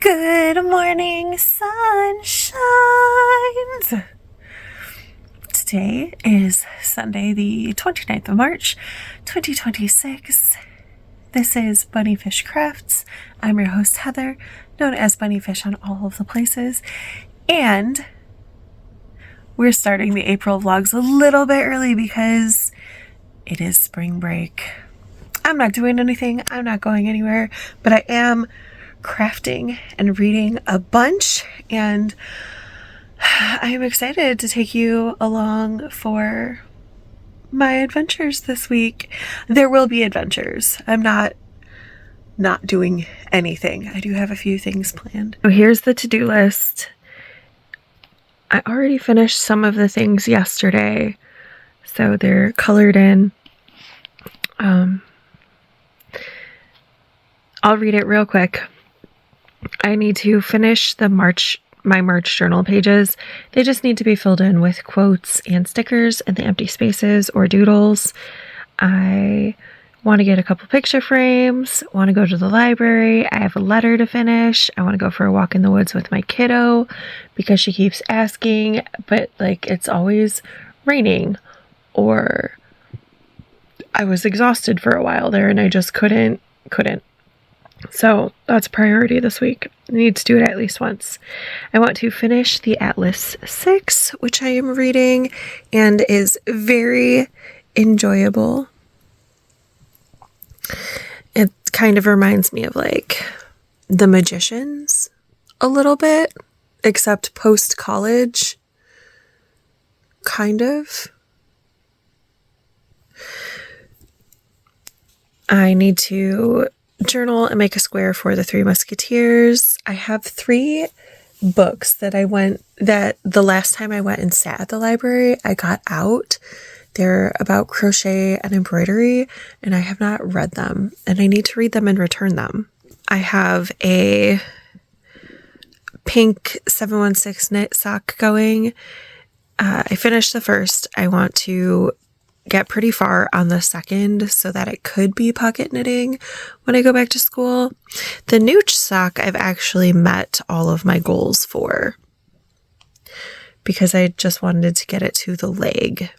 Good morning, sunshines. Today is Sunday, the 29th of March, 2026. This is Bunnyfish Crafts. I'm your host, Heather, known as Bunnyfish on all of the places. And we're starting the April vlogs a little bit early because it is spring break. I'm not doing anything. I'm not going anywhere, but I am crafting and reading a bunch, and I am excited to take you along for my adventures this week. There will be adventures. I'm not doing anything. I do have a few things planned. So here's the to-do list. I already finished some of the things yesterday, so they're colored in. I'll read it real quick. I need to finish my March journal pages. They just need to be filled in with quotes and stickers and the empty spaces or doodles. I want to get a couple picture frames, want to go to the library. I have a letter to finish. I want to go for a walk in the woods with my kiddo because she keeps asking, but it's always raining, or I was exhausted for a while there and I just couldn't. So that's a priority this week. I need to do it at least once. I want to finish the Atlas 6, which I am reading and is very enjoyable. It kind of reminds me of The Magicians a little bit, except post-college, kind of. I need to journal and make a square for the Three Musketeers. I have 3 books that the last time I went and sat at the library, I got out. They're about crochet and embroidery, and I have not read them, and I need to read them and return them. I have a pink 716 knit sock going. I finished the first. I want to get pretty far on the second so that it could be pocket knitting when I go back to school. The Nooch sock I've actually met all of my goals for because I just wanted to get it to the leg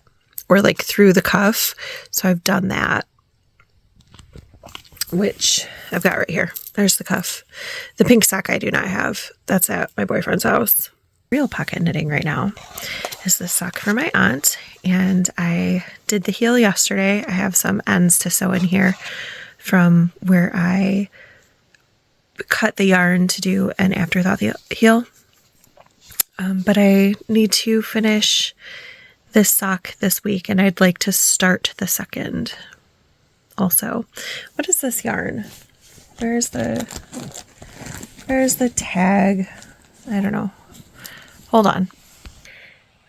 or through the cuff. So I've done that, which I've got right here. There's the cuff. The pink sock I do not have. That's at my boyfriend's house. Real pocket knitting right now is this sock for my aunt, and I did the heel yesterday. I have some ends to sew in here from where I cut the yarn to do an afterthought heel. But I need to finish this sock this week, and I'd like to start the second also. What is this yarn? Where's the tag? I don't know. Hold on.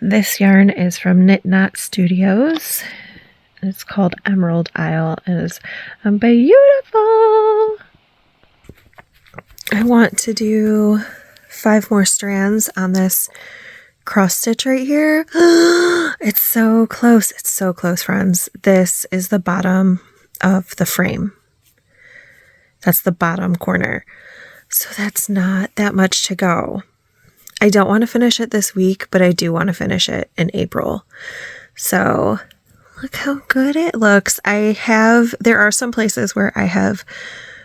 This yarn is from Knit Knot Studios. It's called Emerald Isle. It is beautiful. I want to do 5 more strands on this cross stitch right here. It's so close. It's so close, friends. This is the bottom of the frame. That's the bottom corner. So that's not that much to go. I don't want to finish it this week, but I do want to finish it in April. So look how good it looks. There are some places where I have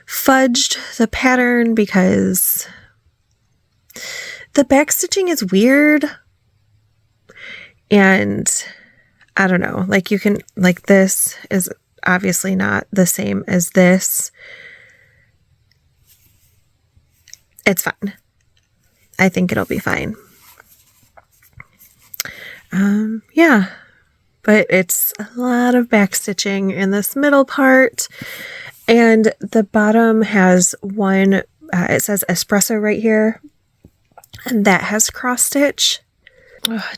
fudged the pattern because the back stitching is weird. And I don't know, this is obviously not the same as this. It's fine. I think it'll be fine. Yeah, but it's a lot of back stitching in this middle part, and the bottom has one, it says espresso right here, and that has cross stitch.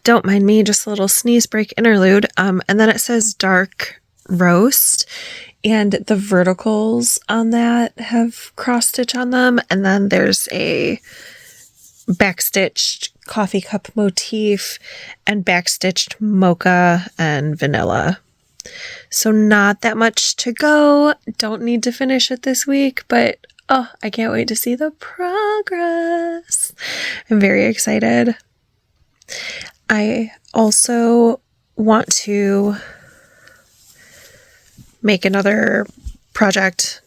Don't mind me, just a little sneeze break interlude. And then it says dark roast, and the verticals on that have cross stitch on them, and then there's a backstitched coffee cup motif and backstitched mocha and vanilla. So not that much to go. Don't need to finish it this week, but Oh, I can't wait to see the progress. I'm very excited. I also want to make another project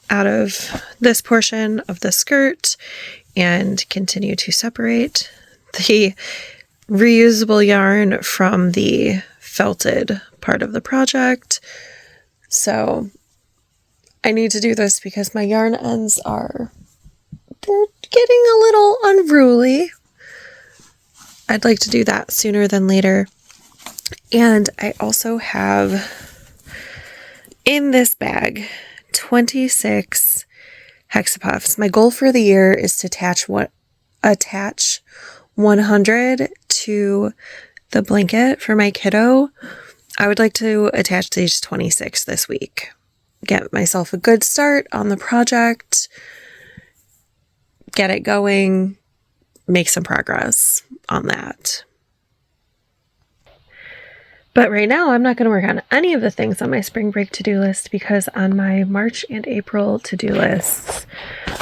out of this portion of the skirt and continue to separate the reusable yarn from the felted part of the project. So I need to do this because my yarn ends they're getting a little unruly. I'd like to do that sooner than later. And I also have in this bag 26 hexapuffs. My goal for the year is to attach 100 to the blanket for my kiddo. I would like to attach these 26 this week. Get myself a good start on the project, get it going, make some progress on that. But right now, I'm not going to work on any of the things on my spring break to-do list because on my March and April to-do lists,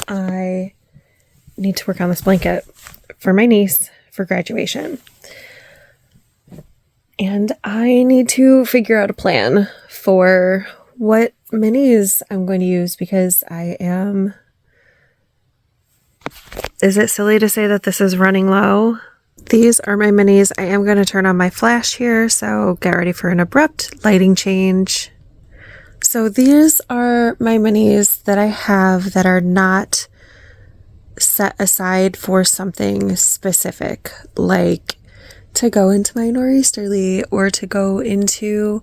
I need to work on this blanket for my niece for graduation. And I need to figure out a plan for what minis I'm going to use because is it silly to say that this is running low? These are my minis. I am going to turn on my flash here, so get ready for an abrupt lighting change. So these are my minis that I have that are not set aside for something specific, like to go into my nor'easterly or to go into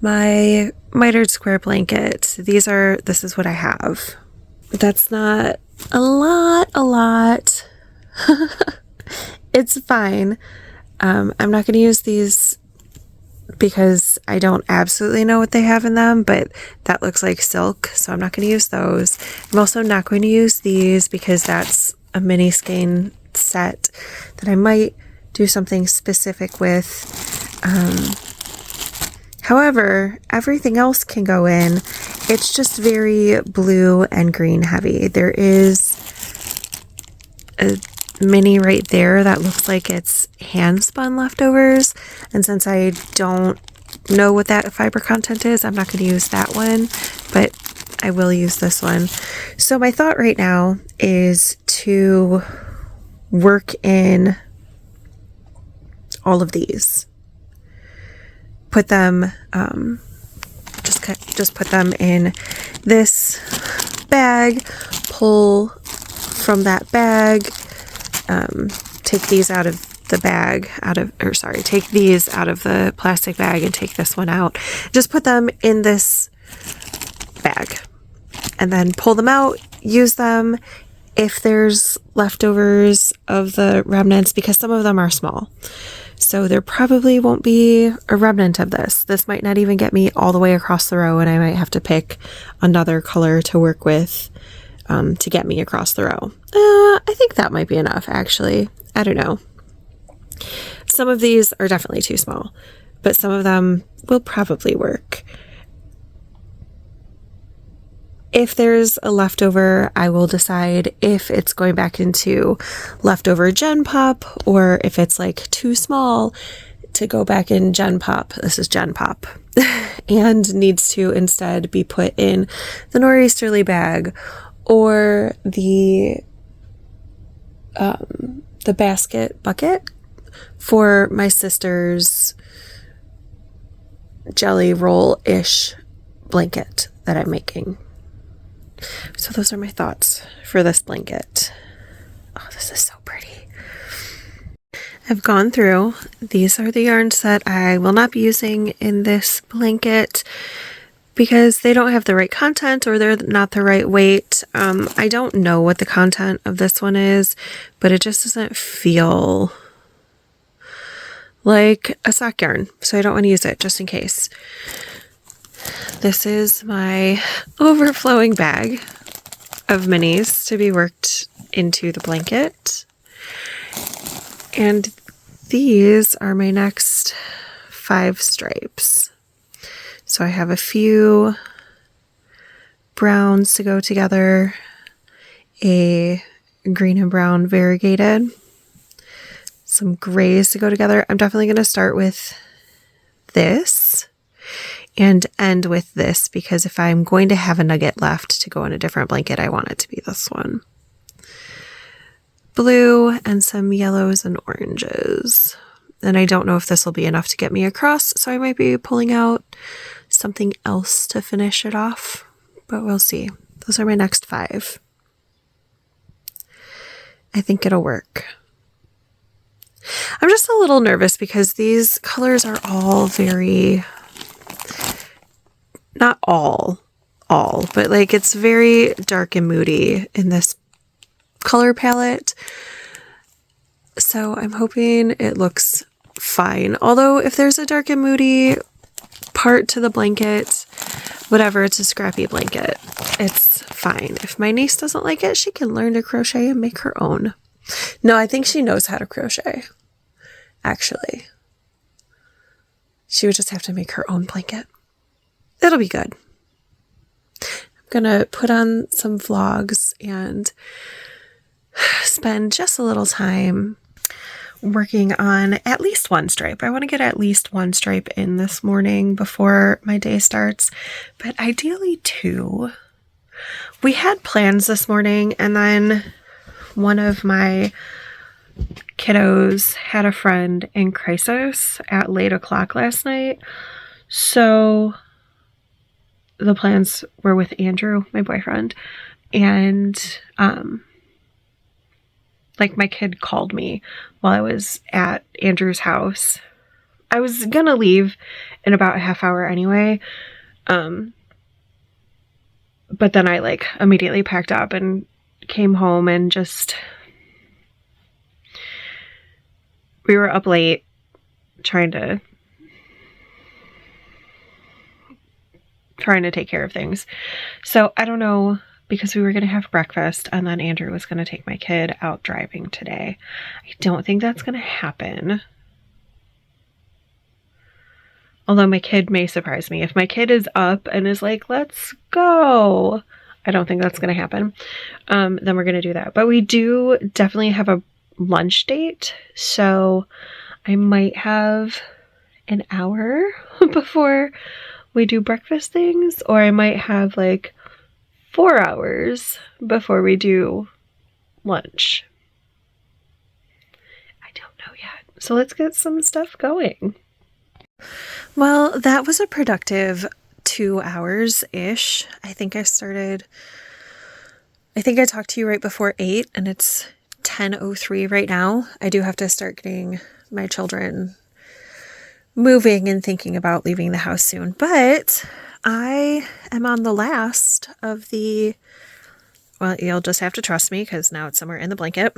my mitered square blanket. This is what I have. That's not a lot. It's fine. I'm not going to use these because I don't absolutely know what they have in them, but that looks like silk, so I'm not going to use those. I'm also not going to use these because that's a mini skein set that I might do something specific with. However, everything else can go in. It's just very blue and green heavy. There is a mini right there that looks like it's hand spun leftovers, and since I don't know what that fiber content is, I'm not going to use that one, but I will use this one. So my thought right now is to work in all of these, put them just put them in this bag, pull from that bag, take these out of the bag, take these out of the plastic bag and take this one out. Just put them in this bag and then pull them out, use them if there's leftovers of the remnants, because some of them are small. So there probably won't be a remnant of this. This might not even get me all the way across the row, and I might have to pick another color to work with to get me across the row. I think that might be enough, actually. I don't know. Some of these are definitely too small, but some of them will probably work. If there's a leftover, I will decide if it's going back into leftover Gen Pop or if it's like too small to go back in Gen Pop. This is Gen Pop and needs to instead be put in the nor'easterly bag or the basket bucket for my sister's jelly roll-ish blanket that I'm making. So those are my thoughts for this blanket. Oh, this is so pretty. I've gone through. These are the yarns that I will not be using in this blanket because they don't have the right content or they're not the right weight. I don't know what the content of this one is, but it just doesn't feel like a sock yarn, so I don't want to use it just in case. This is my overflowing bag of minis to be worked into the blanket. And these are my next 5 stripes. So I have a few browns to go together, a green and brown variegated. Some grays to go together. I'm definitely going to start with this and end with this because if I'm going to have a nugget left to go in a different blanket, I want it to be this one. Blue and some yellows and oranges. And I don't know if this will be enough to get me across, so I might be pulling out something else to finish it off, but we'll see. Those are my next 5. I think it'll work. I'm just a little nervous because these colors are all very, not all, but like it's very dark and moody in this color palette. So I'm hoping it looks fine. Although if there's a dark and moody part to the blanket, whatever, it's a scrappy blanket. It's fine. If my niece doesn't like it, she can learn to crochet and make her own. No, I think she knows how to crochet, actually. She would just have to make her own blanket. It'll be good. I'm gonna put on some vlogs and spend just a little time working on at least one stripe. I want to get at least one stripe in this morning before my day starts, but ideally 2. We had plans this morning, and then one of my kiddos had a friend in crisis at late o'clock last night. So the plans were with Andrew, my boyfriend, and like my kid called me while I was at Andrew's house. I was gonna leave in about a half hour anyway. But then I like immediately packed up and came home and just, we were up late trying to take care of things. So I don't know, because we were going to have breakfast and then Andrew was going to take my kid out driving today. I don't think that's going to happen. Although my kid may surprise me. If my kid is up and is like, let's go, I don't think that's going to happen. Then we're going to do that. But we do definitely have a lunch date. So I might have an hour before we do breakfast things, or I might have like 4 hours before we do lunch. I don't know yet. So let's get some stuff going. Well, that was a productive 2 hours-ish. I think I talked to you right before 8 and it's 10:03 right now. I do have to start getting my children moving and thinking about leaving the house soon. But I am on the last of the, well, you'll just have to trust me because now it's somewhere in the blanket.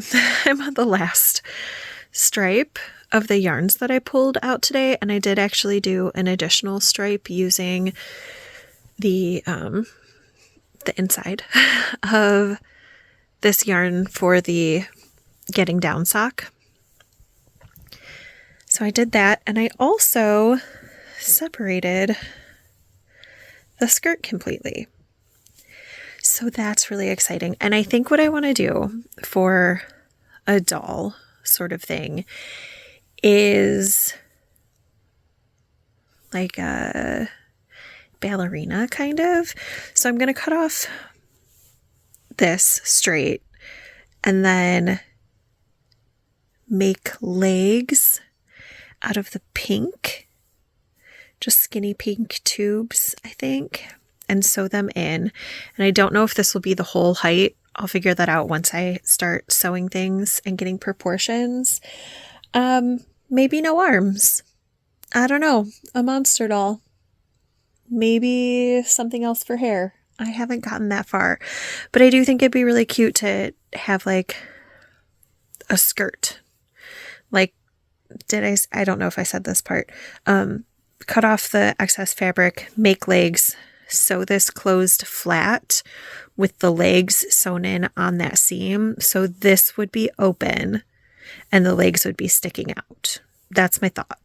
I'm on the last stripe of the yarns that I pulled out today, and I did actually do an additional stripe using the inside of this yarn for the getting down sock. So I did that, and I also separated the skirt completely. So that's really exciting. And I think what I want to do for a doll sort of thing is like a ballerina kind of. So I'm going to cut off this straight and then make legs out of the pink, just skinny pink tubes, I think, and sew them in. And I don't know if this will be the whole height. I'll figure that out once I start sewing things and getting proportions. Maybe no arms. I don't know. A monster doll. Maybe something else for hair. I haven't gotten that far. But I do think it'd be really cute to have like a skirt. Like, I don't know if I said this part. Cut off the excess fabric, make legs, sew this closed flat with the legs sewn in on that seam. So this would be open and the legs would be sticking out. That's my thought.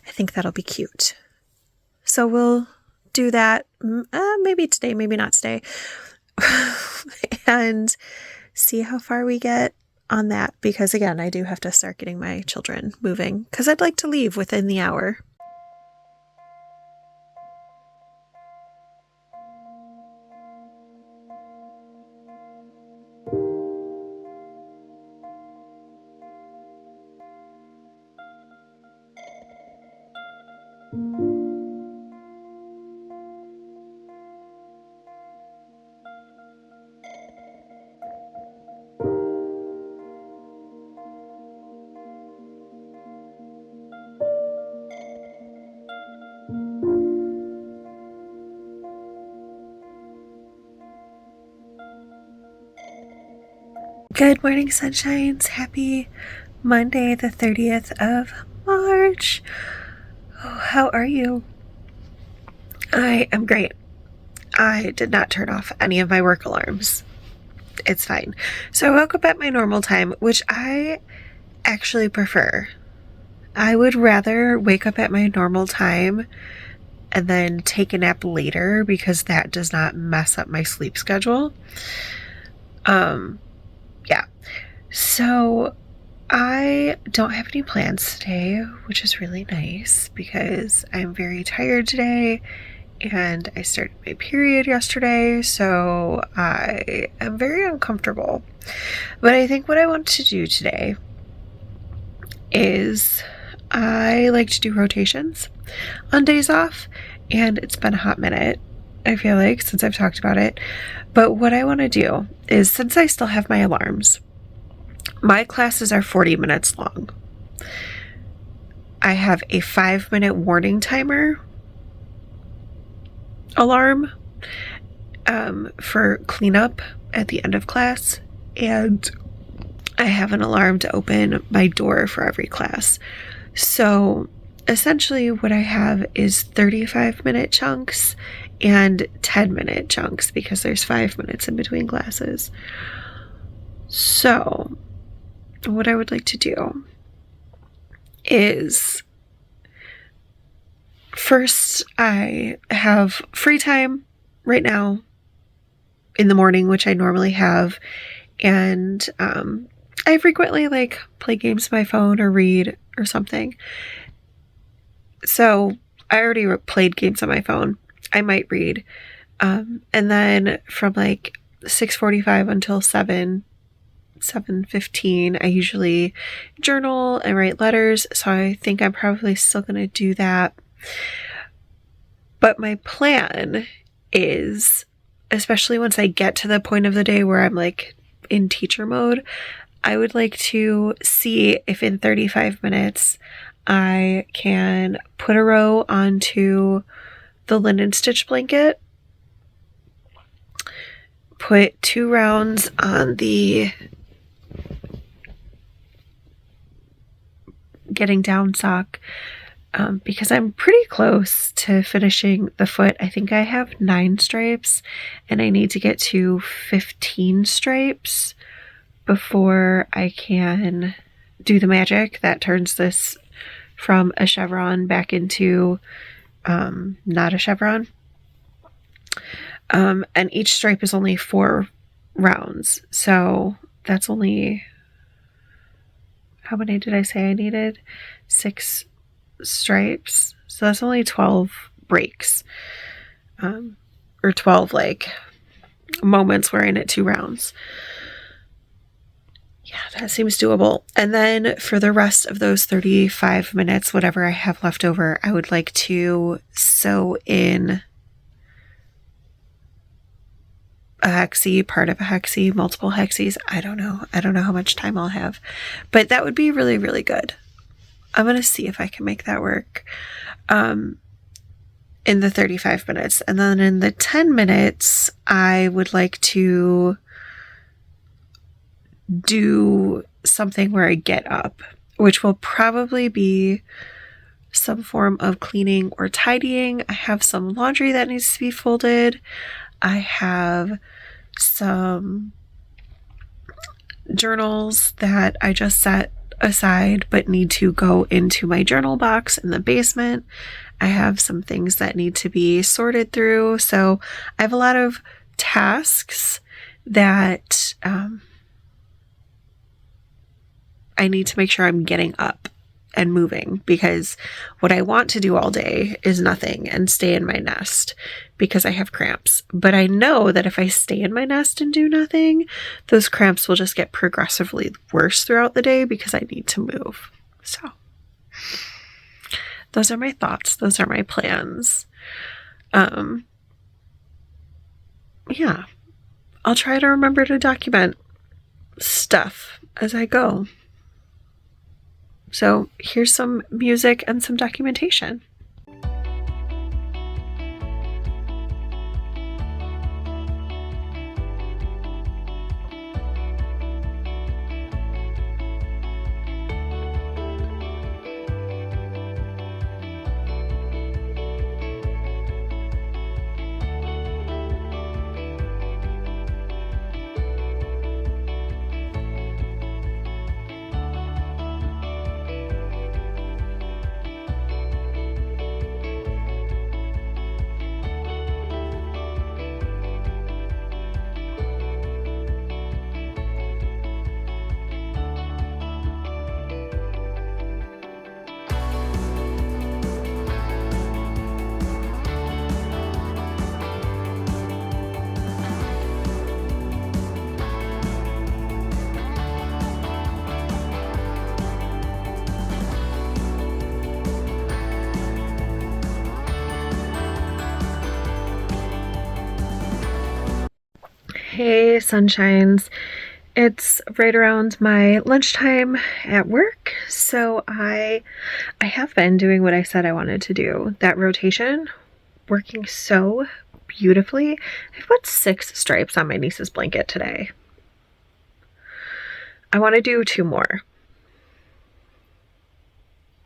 I think that'll be cute. So we'll do that maybe today, maybe not today. and see how far we get on that. Because again, I do have to start getting my children moving because I'd like to leave within the hour. Good morning, sunshines. Happy Monday, the 30th of March. Oh, how are you? I am great. I did not turn off any of my work alarms. It's fine. So I woke up at my normal time, which I actually prefer. I would rather wake up at my normal time and then take a nap later because that does not mess up my sleep schedule. Yeah. So I don't have any plans today, which is really nice because I'm very tired today and I started my period yesterday, so I am very uncomfortable. But I think what I want to do today is I like to do rotations on days off, and it's been a hot minute, I feel like, since I've talked about it. But what I want to do is, since I still have my alarms, my classes are 40 minutes long. I have a 5-minute warning timer alarm for cleanup at the end of class, and I have an alarm to open my door for every class. So essentially what I have is 35-minute chunks and 10-minute chunks because there's 5 minutes in between classes. So what I would like to do is, first, I have free time right now in the morning, which I normally have, and I frequently play games on my phone or read or something. So I already played games on my phone. I might read. And then from 6:45 until 7:15, I usually journal and write letters. So I think I'm probably still going to do that. But my plan is, especially once I get to the point of the day where I'm in teacher mode, I would like to see if in 35 minutes I can put a row onto the linen stitch blanket, put 2 rounds on the getting down sock, because I'm pretty close to finishing the foot. I think I have 9 stripes and I need to get to 15 stripes before I can do the magic that turns this from a chevron back into not a chevron. And each stripe is only 4 rounds. So that's only, how many did I say I needed? 6 stripes. So that's only 12 breaks. Or 12 moments where I knit 2 rounds. Yeah, that seems doable. And then for the rest of those 35 minutes, whatever I have left over, I would like to sew in a hexie, part of a hexie, multiple hexies. I don't know. I don't know how much time I'll have. But that would be really, really good. I'm going to see if I can make that work in the 35 minutes. And then in the 10 minutes, I would like to do something where I get up, which will probably be some form of cleaning or tidying. I have some laundry that needs to be folded. I have some journals that I just set aside but need to go into my journal box in the basement. I have some things that need to be sorted through. So I have a lot of tasks that I need to make sure I'm getting up and moving, because what I want to do all day is nothing and stay in my nest because I have cramps. But I know that if I stay in my nest and do nothing, those cramps will just get progressively worse throughout the day because I need to move. So those are my thoughts. Those are my plans. Yeah, I'll try to remember to document stuff as I go. So here's some music and some documentation. Hey, sunshines. It's right around my lunchtime at work, so I have been doing what I said I wanted to do. That rotation, working so beautifully. I've put 6 stripes on my niece's blanket today. I want to do 2 more.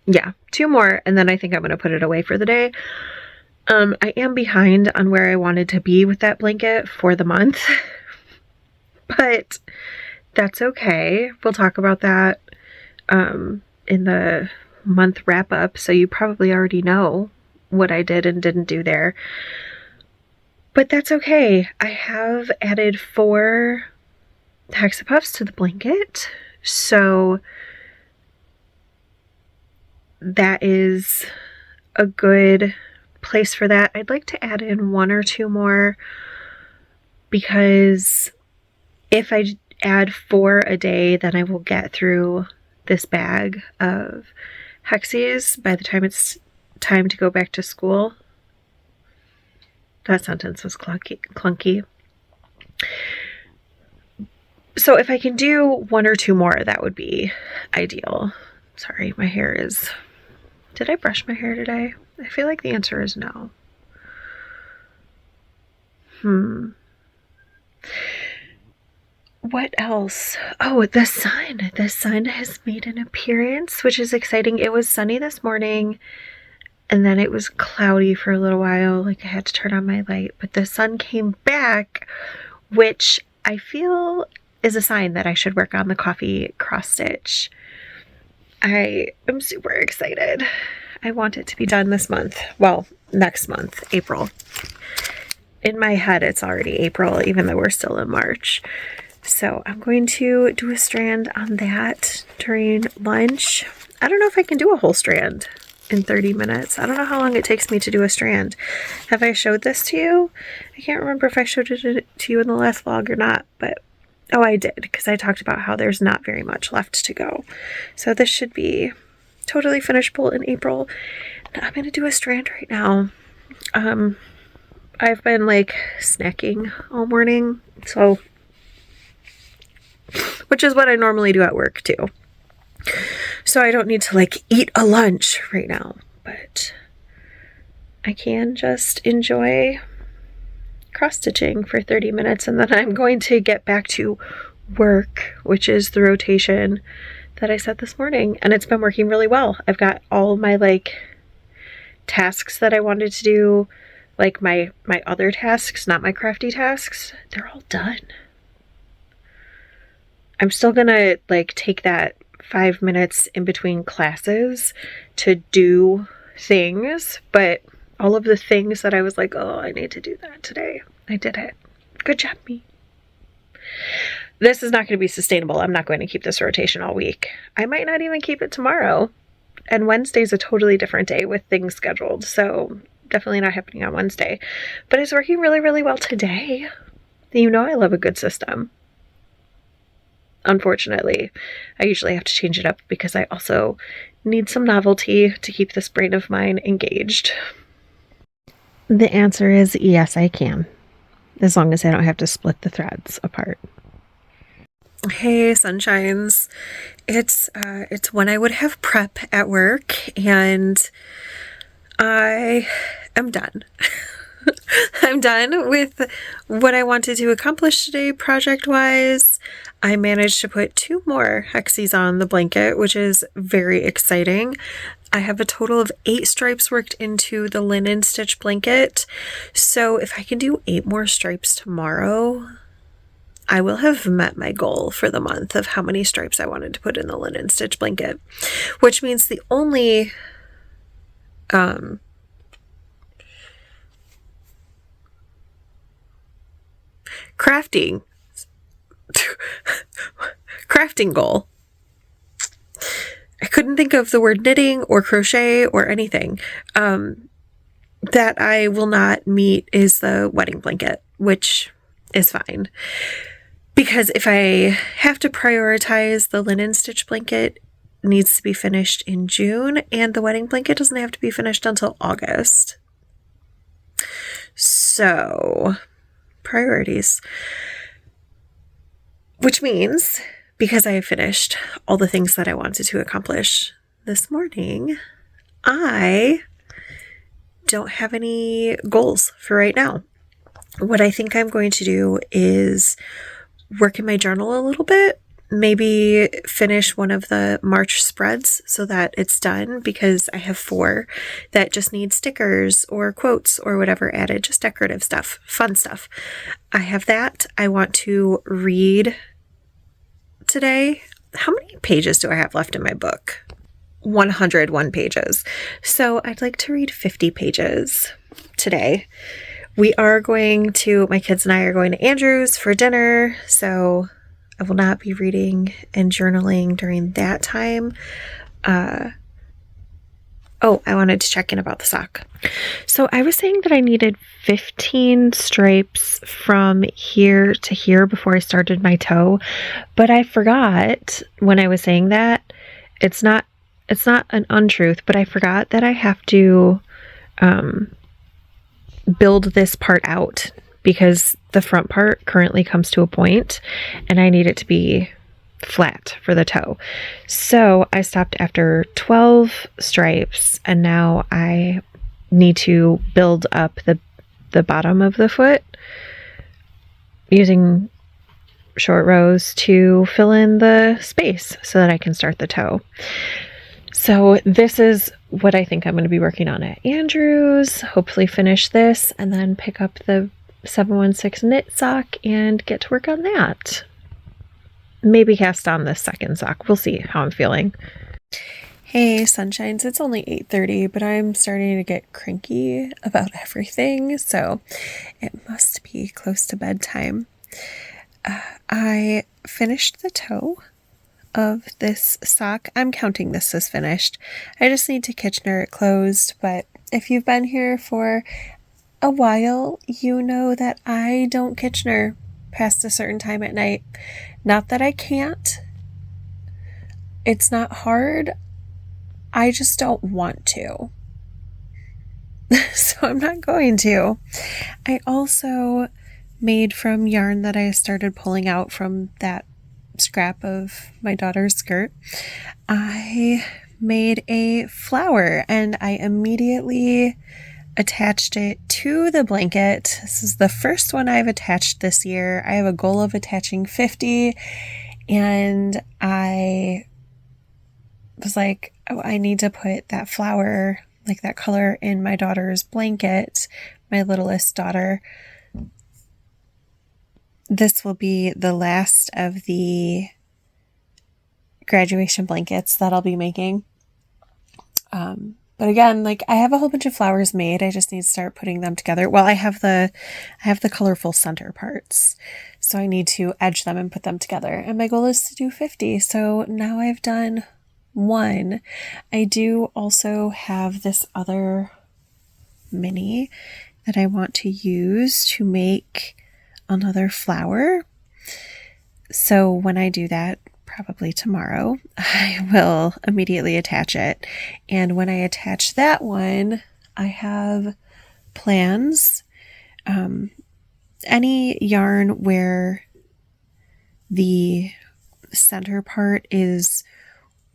Yeah, 2 more, and then I think I'm going to put it away for the day. I am behind on where I wanted to be with that blanket for the month. But that's okay. We'll talk about that in the month wrap up. So you probably already know what I did and didn't do there. But that's okay. I have added 4 Hexapuffs to the blanket. So that is a good place for that. I'd like to add in 1 or 2 more, because if I add 4 a day, then I will get through this bag of Hexies by the time it's time to go back to school. That sentence was clunky. So if I can do 1 or 2 more, that would be ideal. Sorry, my hair is... Did I brush my hair today? I feel like the answer is no. What else? Oh, the sun. The sun has made an appearance, which is exciting. It was sunny this morning, and then it was cloudy for a little while. Like, I had to turn on my light, but the sun came back, which I feel is a sign that I should work on the coffee cross stitch. I am super excited. I want it to be done this month. Well, next month, April. In my head, it's already April, even though we're still in March. So I'm going to do a strand on that during lunch. I don't know if I can do a whole strand in 30 minutes. I don't know how long it takes me to do a strand. Have I showed this to you? I can't remember if I showed it to you in the last vlog or not, but oh, I did, because I talked about how there's not very much left to go. So this should be totally finishable in April. And I'm going to do a strand right now. I've been like snacking all morning, so... which is what I normally do at work too. So I don't need to like eat a lunch right now, but I can just enjoy cross-stitching for 30 minutes, and then I'm going to get back to work, which is the rotation that I set this morning, and it's been working really well. I've got all my like tasks that I wanted to do, like my other tasks, not my crafty tasks, they're all done. I'm still gonna like take that 5 minutes in between classes to do things, but all of the things that I was like, oh, I need to do that today, I did it Good job, me. This is not going to be sustainable. I'm not going to keep this rotation all week. I might not even keep it tomorrow. And Wednesday's a totally different day with things scheduled. So definitely not happening on Wednesday. But it's working really, really well today. You know I love a good system. Unfortunately, I usually have to change it up because I also need some novelty to keep this brain of mine engaged. The answer is yes, I can. As long as I don't have to split the threads apart. Hey, sunshines. It's when I would have prep at work, and I am done. I'm done with what I wanted to accomplish today project-wise. I managed to put 2 more hexies on the blanket, which is very exciting. I have a total of 8 stripes worked into the linen stitch blanket. So if I can do 8 more stripes tomorrow, I will have met my goal for the month of how many stripes I wanted to put in the linen stitch blanket, which means the only crafting goal. I couldn't think of the word knitting or crochet or anything. That I will not meet is the wedding blanket, which is fine. Because if I have to prioritize, the linen stitch blanket needs to be finished in June, and the wedding blanket doesn't have to be finished until August. So, priorities. Which means, because I have finished all the things that I wanted to accomplish this morning, I don't have any goals for right now. What I think I'm going to do is work in my journal a little bit, maybe finish one of the March spreads so that it's done, because I have 4 that just need stickers or quotes or whatever added, just decorative stuff, fun stuff. I have that. I want to read today. How many pages do I have left in my book? 101 pages. So I'd like to read 50 pages today. My kids and I are going to Andrew's for dinner, so I will not be reading and journaling during that time. I wanted to check in about the sock. So I was saying that I needed 15 stripes from here to here before I started my toe, but I forgot when I was saying that. It's not an untruth, but I forgot that I have to build this part out, because the front part currently comes to a point and I need it to be flat for the toe. So I stopped after 12 stripes, and now I need to build up the bottom of the foot using short rows to fill in the space so that I can start the toe. So this is what I think I'm going to be working on at Andrew's. Hopefully finish this and then pick up the 716 knit sock and get to work on that. Maybe cast on this second sock. We'll see how I'm feeling. Hey, sunshines. It's only 8:30, but I'm starting to get cranky about everything, so it must be close to bedtime. I finished the toe of this sock. I'm counting this as finished. I just need to Kitchener it closed, but if you've been here for a while, you know that I don't Kitchener past a certain time at night. Not that I can't. It's not hard. I just don't want to. So I'm not going to. I also made from yarn that I started pulling out from that scrap of my daughter's skirt. I made a flower and I immediately attached it to the blanket. This is the first one I've attached this year. I have a goal of attaching 50, and I was like, oh, I need to put that flower, like that color, in my daughter's blanket, my littlest daughter. This will be the last of the graduation blankets that I'll be making. But again, like I have a whole bunch of flowers made. I just need to start putting them together. Well, I have the colorful center parts. So I need to edge them and put them together. And my goal is to do 50. So now I've done one. I do also have this other mini that I want to use to make another flower. So when I do that, probably tomorrow, I will immediately attach it. And when I attach that one, I have plans. Any yarn where the center part is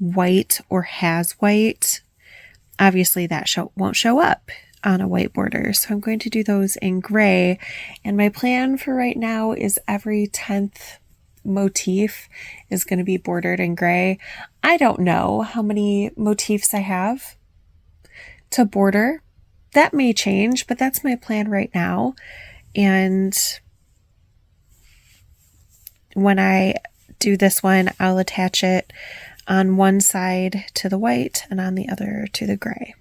white or has white, obviously that won't show up on a white border. So I'm going to do those in gray. And my plan for right now is every 10th motif is going to be bordered in gray. I don't know how many motifs I have to border. That may change, but that's my plan right now. And when I do this one, I'll attach it on one side to the white and on the other to the gray.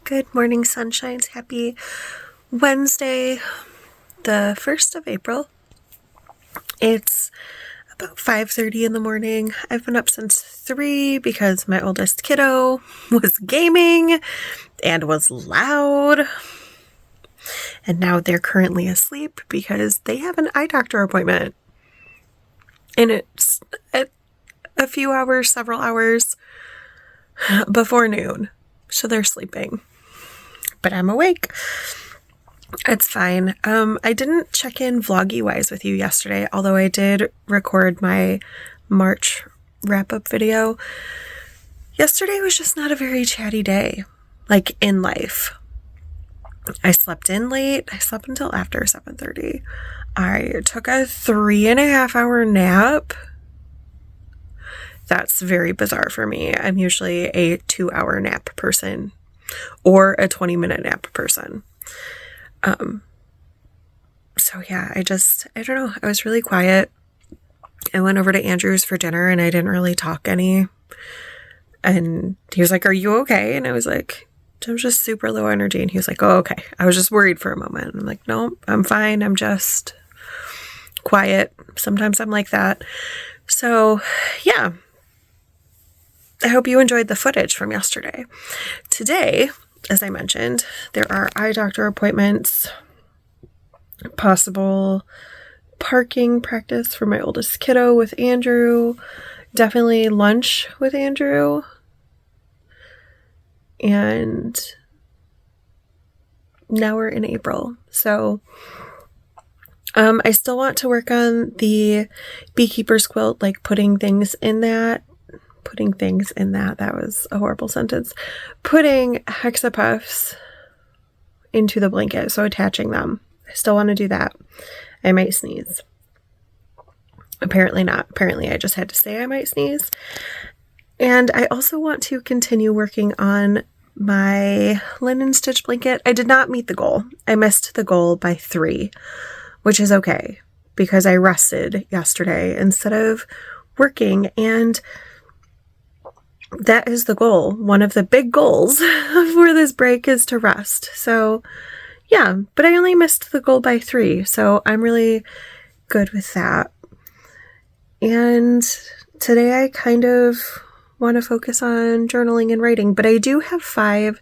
Good morning, sunshines. Happy Wednesday, the 1st of April. It's about 5:30 in the morning. I've been up since 3 because my oldest kiddo was gaming and was loud. And now they're currently asleep because they have an eye doctor appointment. And it's a few hours, several hours before noon. So they're sleeping. But I'm awake. It's fine. I didn't check in vloggy-wise with you yesterday, although I did record my March wrap-up video. Yesterday was just not a very chatty day, like in life. I slept in late. I slept until after 7:30. I took a 3.5-hour nap. That's very bizarre for me. I'm usually a 2-hour nap person or a 20-minute nap person. So yeah, I don't know. I was really quiet. I went over to Andrew's for dinner and I didn't really talk any. And he was like, "Are you okay?" And I was like, "I'm just super low energy." And he was like, "Oh, okay." I was just worried for a moment. I'm like, "No, I'm fine. I'm just quiet." Sometimes I'm like that. So yeah. I hope you enjoyed the footage from yesterday. Today, as I mentioned, there are eye doctor appointments, possible parking practice for my oldest kiddo with Andrew, definitely lunch with Andrew, and now we're in April. So I still want to work on the beekeeper's quilt, like putting things in that. That was a horrible sentence. Putting hexapuffs into the blanket, so attaching them. I still want to do that. I might sneeze. Apparently not. Apparently I just had to say I might sneeze. And I also want to continue working on my linen stitch blanket. I did not meet the goal. I missed the goal by 3, which is okay because I rested yesterday instead of working, and that is the goal. One of the big goals for this break is to rest. So yeah, but I only missed the goal by 3, so I'm really good with that. And today I kind of want to focus on journaling and writing, but I do have 5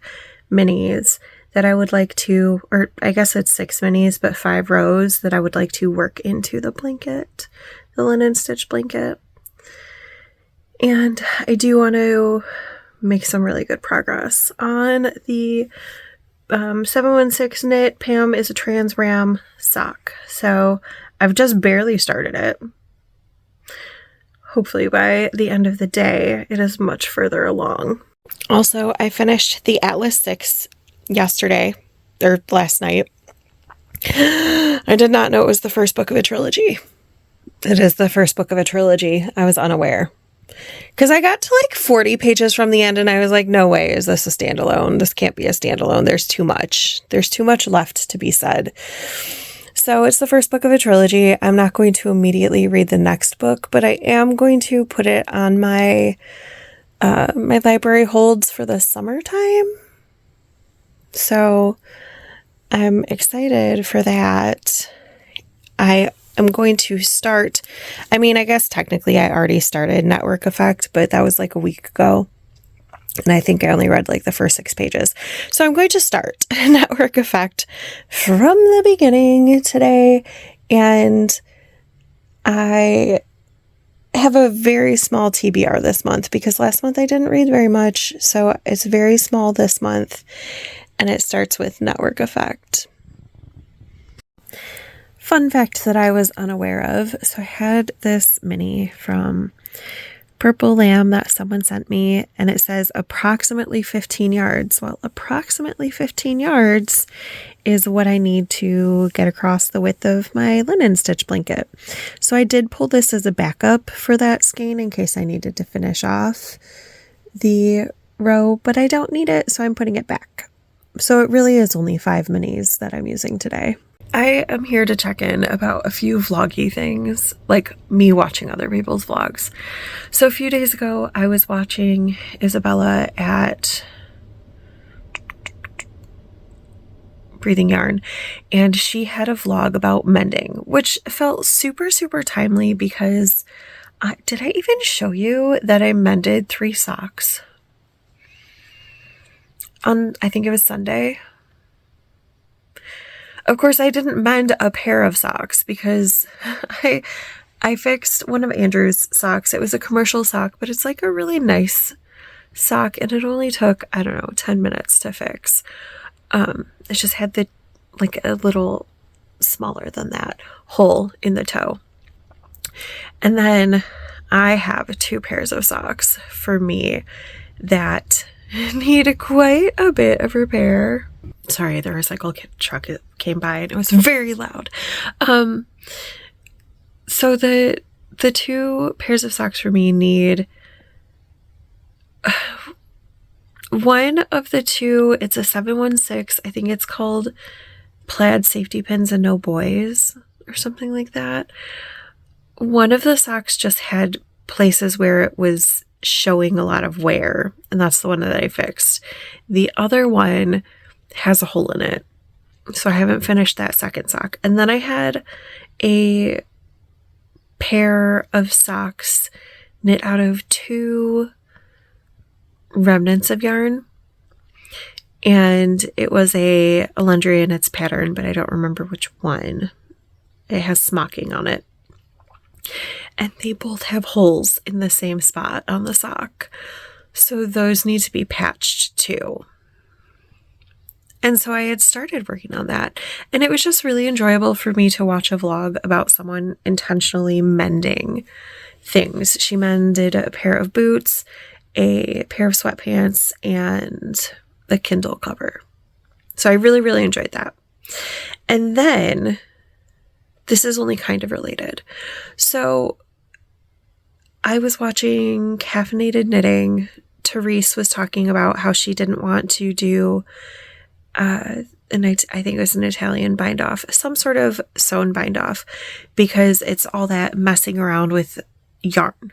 minis that I would like to, or I guess it's 6 minis, but 5 rows that I would like to work into the blanket, the linen stitch blanket. And I do want to make some really good progress on the 716 knit Pam is a Trans Ram sock. So I've just barely started it. Hopefully by the end of the day, it is much further along. Also, I finished the Atlas 6 yesterday, or last night. I did not know it was the first book of a trilogy. It is the first book of a trilogy. I was unaware. Because I got to like 40 pages from the end and I was like, no way is this a standalone. This can't be a standalone. There's too much. There's too much left to be said. So it's the first book of a trilogy. I'm not going to immediately read the next book, but I am going to put it on my my library holds for the summertime. So I'm excited for that. I am going to start, I mean, I guess technically I already started Network Effect, but that was like a week ago. And I think I only read like the first 6 pages. So I'm going to start Network Effect from the beginning today. And I have a very small TBR this month because last month I didn't read very much. So it's very small this month. And it starts with Network Effect. Fun fact that I was unaware of. So I had this mini from Purple Lamb that someone sent me, and it says approximately 15 yards. Well, approximately 15 yards is what I need to get across the width of my linen stitch blanket. So I did pull this as a backup for that skein in case I needed to finish off the row, but I don't need it, so I'm putting it back. So it really is only 5 minis that I'm using today. I am here to check in about a few vloggy things, like me watching other people's vlogs. So a few days ago, I was watching Isabella at Breathing Yarn, and she had a vlog about mending, which felt super, super timely because did I even show you that I mended 3 socks on, I think it was Sunday? Of course, I didn't mend a pair of socks because I fixed one of Andrew's socks. It was a commercial sock, but it's like a really nice sock, and it only took, I don't know, 10 minutes to fix. It just had the, like a little smaller than that hole in the toe. And then I have 2 pairs of socks for me that need quite a bit of repair. Sorry, the recycle truck came by and it was very loud. So the 2 pairs of socks for me need one of the 2. It's a 716. I think it's called Plaid Safety Pins and No Boys or something like that. One of the socks just had places where it was showing a lot of wear, and that's the one that I fixed. The other one has a hole in it, so I haven't finished that second sock. And then I had a pair of socks knit out of 2 remnants of yarn, and it was a Alundra in its pattern, but I don't remember which one. It has smocking on it, and they both have holes in the same spot on the sock, so those need to be patched too. And so I had started working on that, and it was just really enjoyable for me to watch a vlog about someone intentionally mending things. She mended a pair of boots, a pair of sweatpants, and the Kindle cover. So I really, really enjoyed that. And then this is only kind of related. So I was watching Caffeinated Knitting. Therese was talking about how she didn't want to do, I think it was an Italian bind off, some sort of sewn bind off, because it's all that messing around with yarn.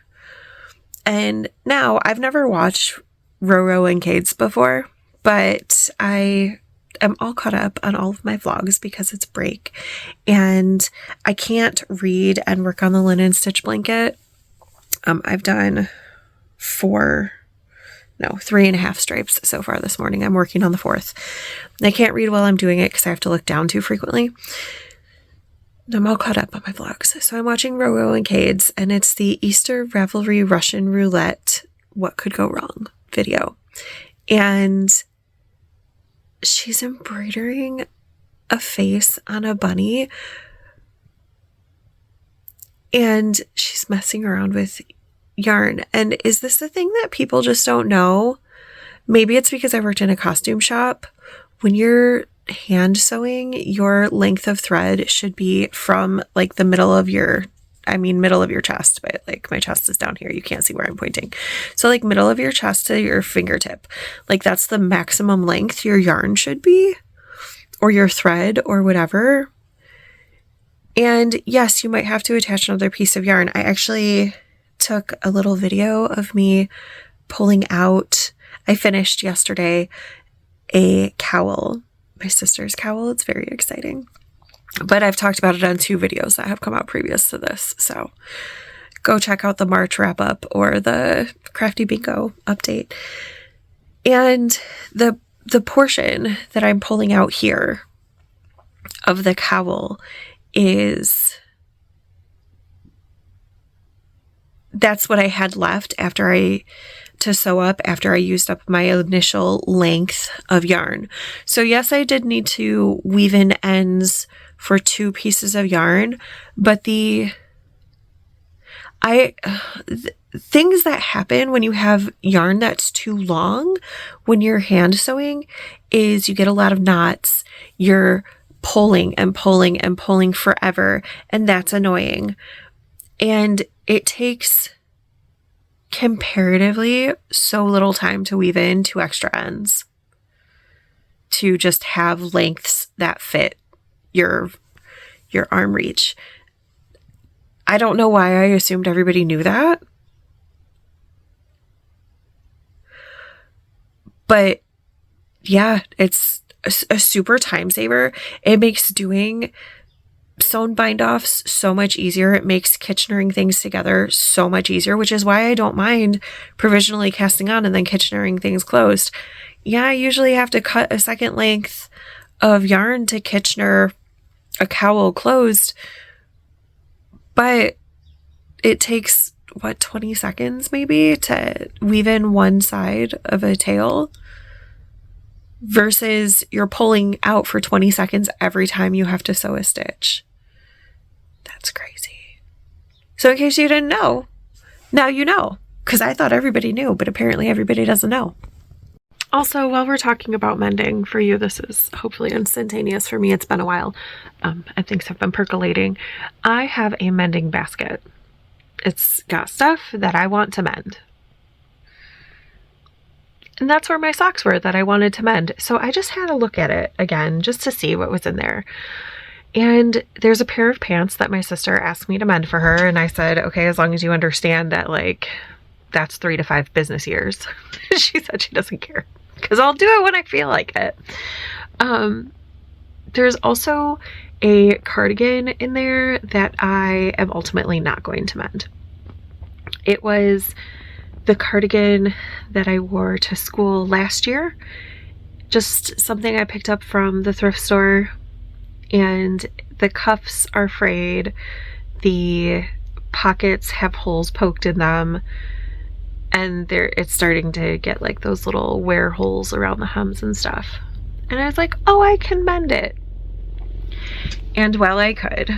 And now I've never watched Roro and Cade's before, but I am all caught up on all of my vlogs because it's break and I can't read and work on the linen stitch blanket. I've done 3.5 stripes so far this morning. I'm working on the 4th. I can't read while I'm doing it because I have to look down too frequently. I'm all caught up on my vlogs. So I'm watching Roro and Cade's, and it's the Easter Revelry Russian Roulette What Could Go Wrong video. And she's embroidering a face on a bunny, and she's messing around with yarn. And is this the thing that people just don't know? Maybe it's because I worked in a costume shop. When you're hand sewing, your length of thread should be from like the middle of your chest, but like my chest is down here. You can't see where I'm pointing. So like middle of your chest to your fingertip, like that's the maximum length your yarn should be, or your thread or whatever. And yes, you might have to attach another piece of yarn. I actually took a little video of me pulling out, I finished yesterday a cowl, my sister's cowl. It's very exciting, but I've talked about it on 2 videos that have come out previous to this. So go check out the March wrap up or the Crafty Bingo update. And the portion that I'm pulling out here of the cowl that's what I had left to sew up after I used up my initial length of yarn. So yes, I did need to weave in ends for 2 pieces of yarn, but things that happen when you have yarn that's too long when you're hand sewing is you get a lot of knots. You're pulling and pulling and pulling forever, and that's annoying. And it takes comparatively so little time to weave in 2 extra ends to just have lengths that fit your arm reach. I don't know why I assumed everybody knew that, but yeah, it's a super time saver. It makes doing sewn bind offs so much easier. It makes Kitchenering things together so much easier, which is why I don't mind provisionally casting on and then Kitchenering things closed. Yeah, I usually have to cut a second length of yarn to Kitchener a cowl closed, but it takes 20 seconds maybe to weave in one side of a tail versus you're pulling out for 20 seconds every time you have to sew a stitch. That's crazy. So in case you didn't know, now you know, because I thought everybody knew, but apparently everybody doesn't know. Also, while we're talking about mending, for you, this is hopefully instantaneous. For me, it's been a while, and things have been percolating. I have a mending basket. It's got stuff that I want to mend. And that's where my socks were that I wanted to mend. So I just had a look at it again just to see what was in there. And there's a pair of pants that my sister asked me to mend for her. And I said, okay, as long as you understand that, like, that's 3 to 5 business years. She said she doesn't care because I'll do it when I feel like it. There's also a cardigan in there that I am ultimately not going to mend. It was the cardigan that I wore to school last year. Just something I picked up from the thrift store, and the cuffs are frayed. The pockets have holes poked in them, and it's starting to get like those little wear holes around the hems and stuff. And I was like, oh, I can mend it. And while I could,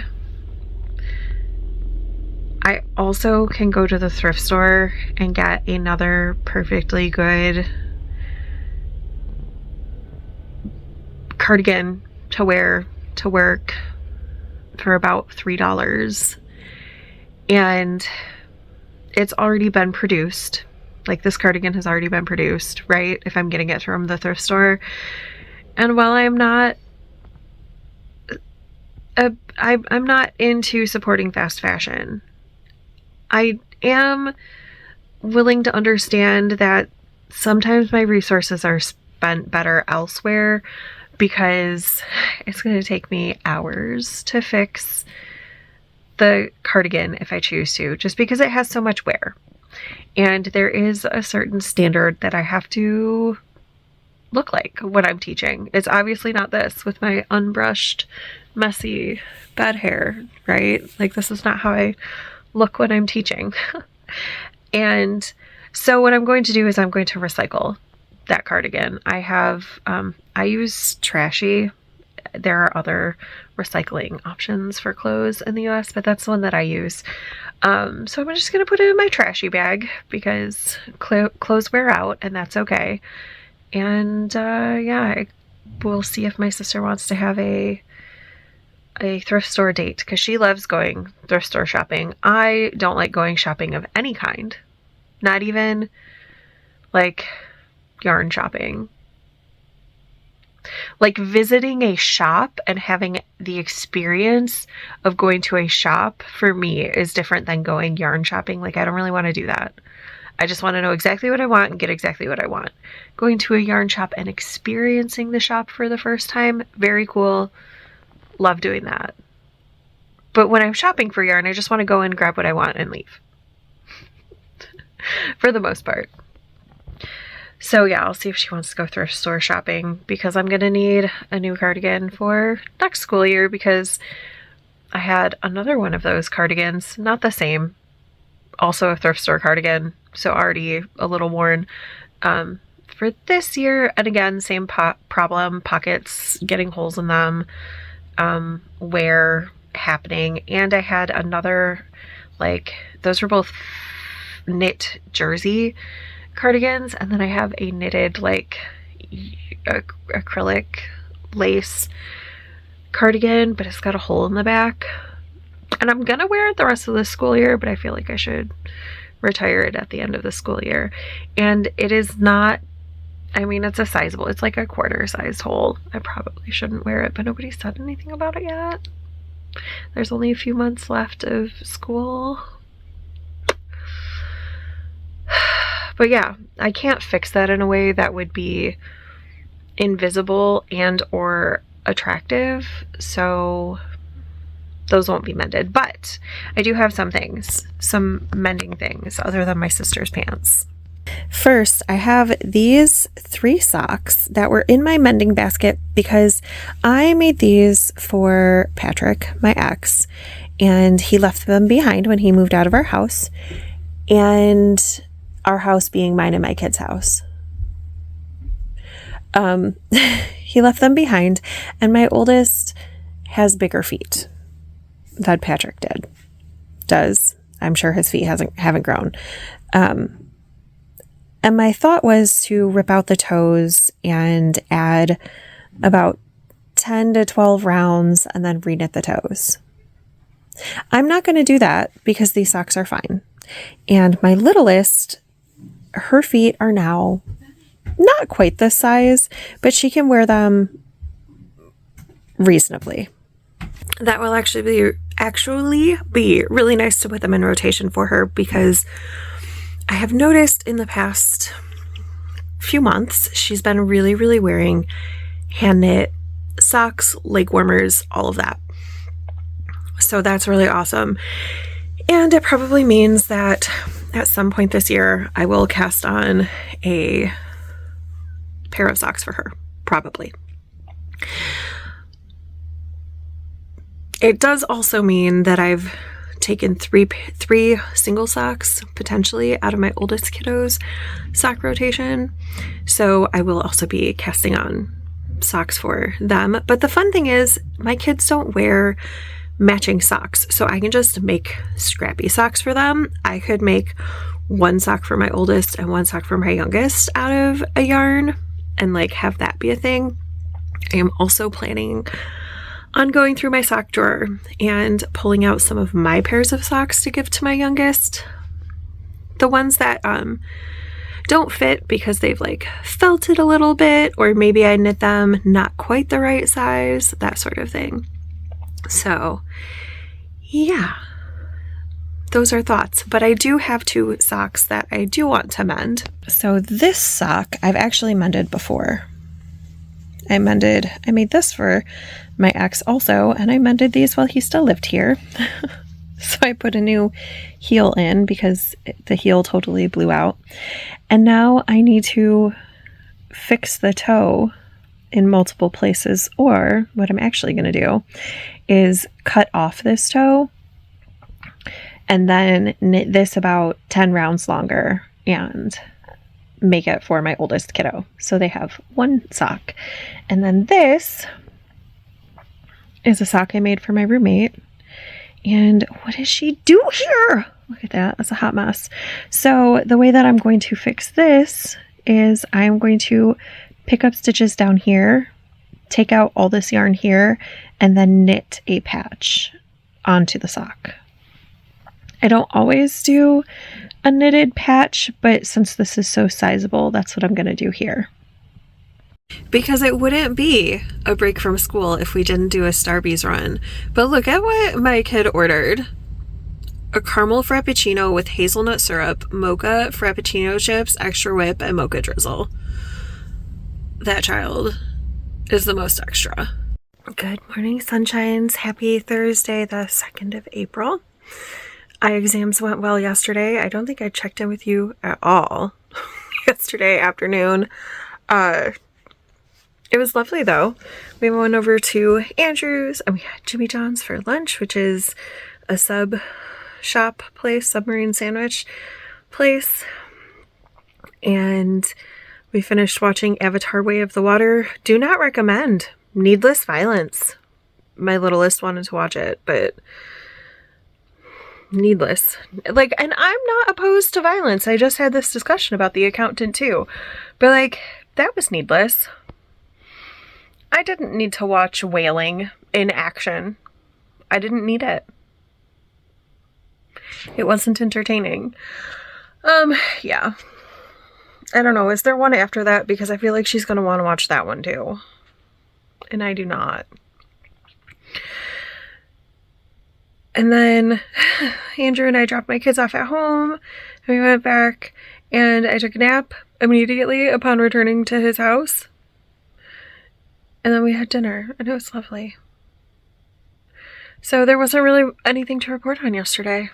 I also can go to the thrift store and get another perfectly good cardigan to wear to work for about $3. And it's already been produced. Like, this cardigan has already been produced, right? If I'm getting it from the thrift store. And while I'm not I'm not into supporting fast fashion, I am willing to understand that sometimes my resources are spent better elsewhere, because it's going to take me hours to fix the cardigan if I choose to, just because it has so much wear. And there is a certain standard that I have to look like when I'm teaching. It's obviously not this with my unbrushed, messy bed hair, right? Like, this is not how I look when I'm teaching. And so what I'm going to do is I'm going to recycle that cardigan. I use Trashy. There are other recycling options for clothes in the US, but that's the one that I use. So I'm just going to put it in my Trashy bag, because clothes wear out, and that's okay. And yeah, we'll see if my sister wants to have a thrift store date, because she loves going thrift store shopping. I don't like going shopping of any kind, not even like yarn shopping. Like, visiting a shop and having the experience of going to a shop for me is different than going yarn shopping. Like, I don't really want to do that. I just want to know exactly what I want and get exactly what I want. Going to a yarn shop and experiencing the shop for the first time, very cool. Love doing that. But when I'm shopping for yarn, I just want to go and grab what I want and leave. For the most part. So yeah, I'll see if she wants to go thrift store shopping, because I'm going to need a new cardigan for next school year, because I had another one of those cardigans, not the same, also a thrift store cardigan, so already a little worn, for this year. And again, same problem, pockets, getting holes in them, wear happening. And I had another, like, those were both knit jersey cardigans, and then I have a knitted, like, acrylic lace cardigan, but it's got a hole in the back, and I'm gonna wear it the rest of the school year, but I feel like I should retire it at the end of the school year. And it is not, I mean, it's a sizable, it's like a quarter sized hole. I probably shouldn't wear it, but nobody said anything about it yet. There's only a few months left of school. But yeah, I can't fix that in a way that would be invisible and or attractive, so those won't be mended. But I do have some things, some mending things, other than my sister's pants. First, I have these 3 socks that were in my mending basket because I made these for Patrick, my ex, and he left them behind when he moved out of our house. And our house being mine and my kid's house. He left them behind, and my oldest has bigger feet than Patrick does. I'm sure his feet haven't grown. And my thought was to rip out the toes and add about 10 to 12 rounds and then reknit the toes. I'm not going to do that because these socks are fine. And my littlest, her feet are now not quite this size, but she can wear them reasonably. That will actually be really nice to put them in rotation for her, because I have noticed in the past few months she's been really, really wearing hand knit socks, leg warmers, all of that. So that's really awesome. And it probably means that at some point this year, I will cast on a pair of socks for her, probably. It does also mean that I've taken three single socks, potentially, out of my oldest kiddo's sock rotation. So I will also be casting on socks for them. But the fun thing is, my kids don't wear matching socks, so I can just make scrappy socks for them. I could make one sock for my oldest and one sock for my youngest out of a yarn and like have that be a thing. I am also planning on going through my sock drawer and pulling out some of my pairs of socks to give to my youngest, The ones that don't fit because they've like felted a little bit, or maybe I knit them not quite the right size, that sort of thing. So yeah, those are thoughts. But I do have 2 socks that I do want to mend. So this sock I've actually mended before. I made this for my ex also, and I mended these while he still lived here. So I put a new heel in because the heel totally blew out. And now I need to fix the toe in multiple places, or what I'm actually going to do is cut off this toe and then knit this about 10 rounds longer and make it for my oldest kiddo. So they have 1 sock. And then this is a sock I made for my roommate. And what does she do here? Look at that. That's a hot mess. So the way that I'm going to fix this is I'm going to pick up stitches down here, take out all this yarn here, and then knit a patch onto the sock. I don't always do a knitted patch, but since this is so sizable, that's what I'm going to do here. Because it wouldn't be a break from school if we didn't do a Starbucks run. But look at what my kid ordered. A caramel frappuccino with hazelnut syrup, mocha frappuccino chips, extra whip, and mocha drizzle. That child is the most extra. Good morning, sunshines. Happy Thursday, the 2nd of April. Eye exams went well yesterday. I don't think I checked in with you at all yesterday afternoon. It was lovely though. We went over to Andrew's and we had Jimmy John's for lunch, which is a sub shop place, submarine sandwich place. And we finished watching Avatar: Way of the Water. Do not recommend. Needless violence. My littlest wanted to watch it, but needless. Like, and I'm not opposed to violence. I just had this discussion about The Accountant too. But like, that was needless. I didn't need to watch whaling in action. I didn't need it. It wasn't entertaining. Yeah. I don't know. Is there one after that? Because I feel like she's going to want to watch that one too. And I do not. And then Andrew and I dropped my kids off at home. And we went back and I took a nap immediately upon returning to his house. And then we had dinner, and it was lovely. So there wasn't really anything to report on yesterday.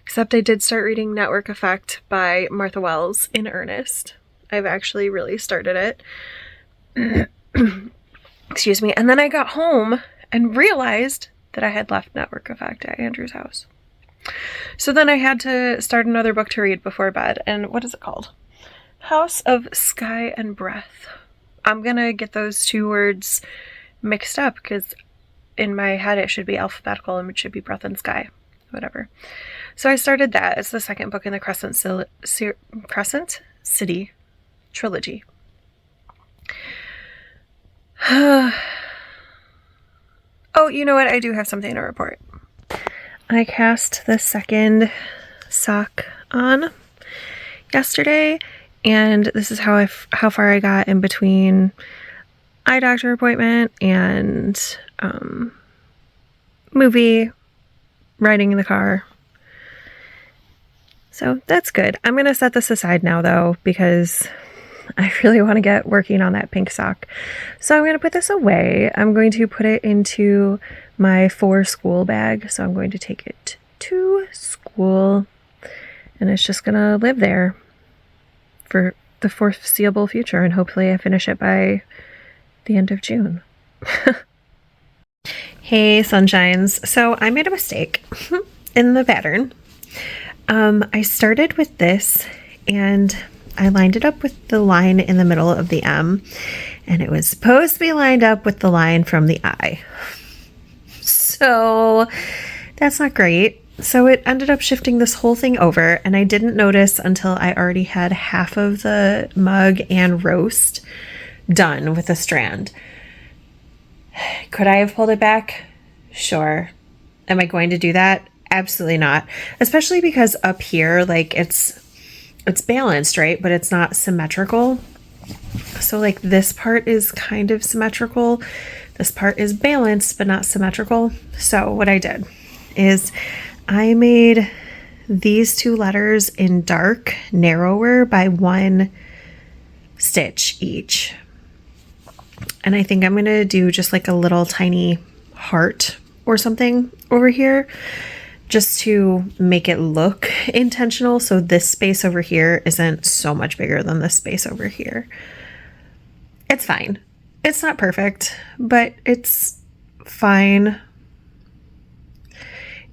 Except I did start reading Network Effect by Martha Wells in earnest. I've actually really started it. Excuse me. And then I got home and realized that I had left Network Effect at Andrew's house. So then I had to start another book to read before bed. And what is it called? House of Sky and Breath. I'm gonna get those 2 words mixed up because in my head it should be alphabetical and it should be Breath and Sky. Whatever. So I started that. It's the 2nd book in the Crescent City trilogy. Oh, you know what? I do have something to report. I cast the 2nd sock on yesterday, and this is how far I got in between eye doctor appointment and movie, riding in the car. So that's good. I'm going to set this aside now though, because I really want to get working on that pink sock. So I'm going to put this away. I'm going to put it into my for school bag. So I'm going to take it to school and it's just going to live there for the foreseeable future. And hopefully I finish it by the end of June. Hey, sunshines. So I made a mistake in the pattern. I started with this and I lined it up with the line in the middle of the M, and it was supposed to be lined up with the line from the I. So that's not great. So it ended up shifting this whole thing over, and I didn't notice until I already had half of the mug and roast done with a strand. Could I have pulled it back? Sure. Am I going to do that? Absolutely not. Especially because up here, like it's balanced, right? But it's not symmetrical. So like this part is kind of symmetrical. This part is balanced, but not symmetrical. So what I did is I made these two letters in dark narrower by 1 stitch each. And I think I'm going to do just like a little tiny heart or something over here just to make it look intentional. So this space over here isn't so much bigger than this space over here. It's fine. It's not perfect, but it's fine.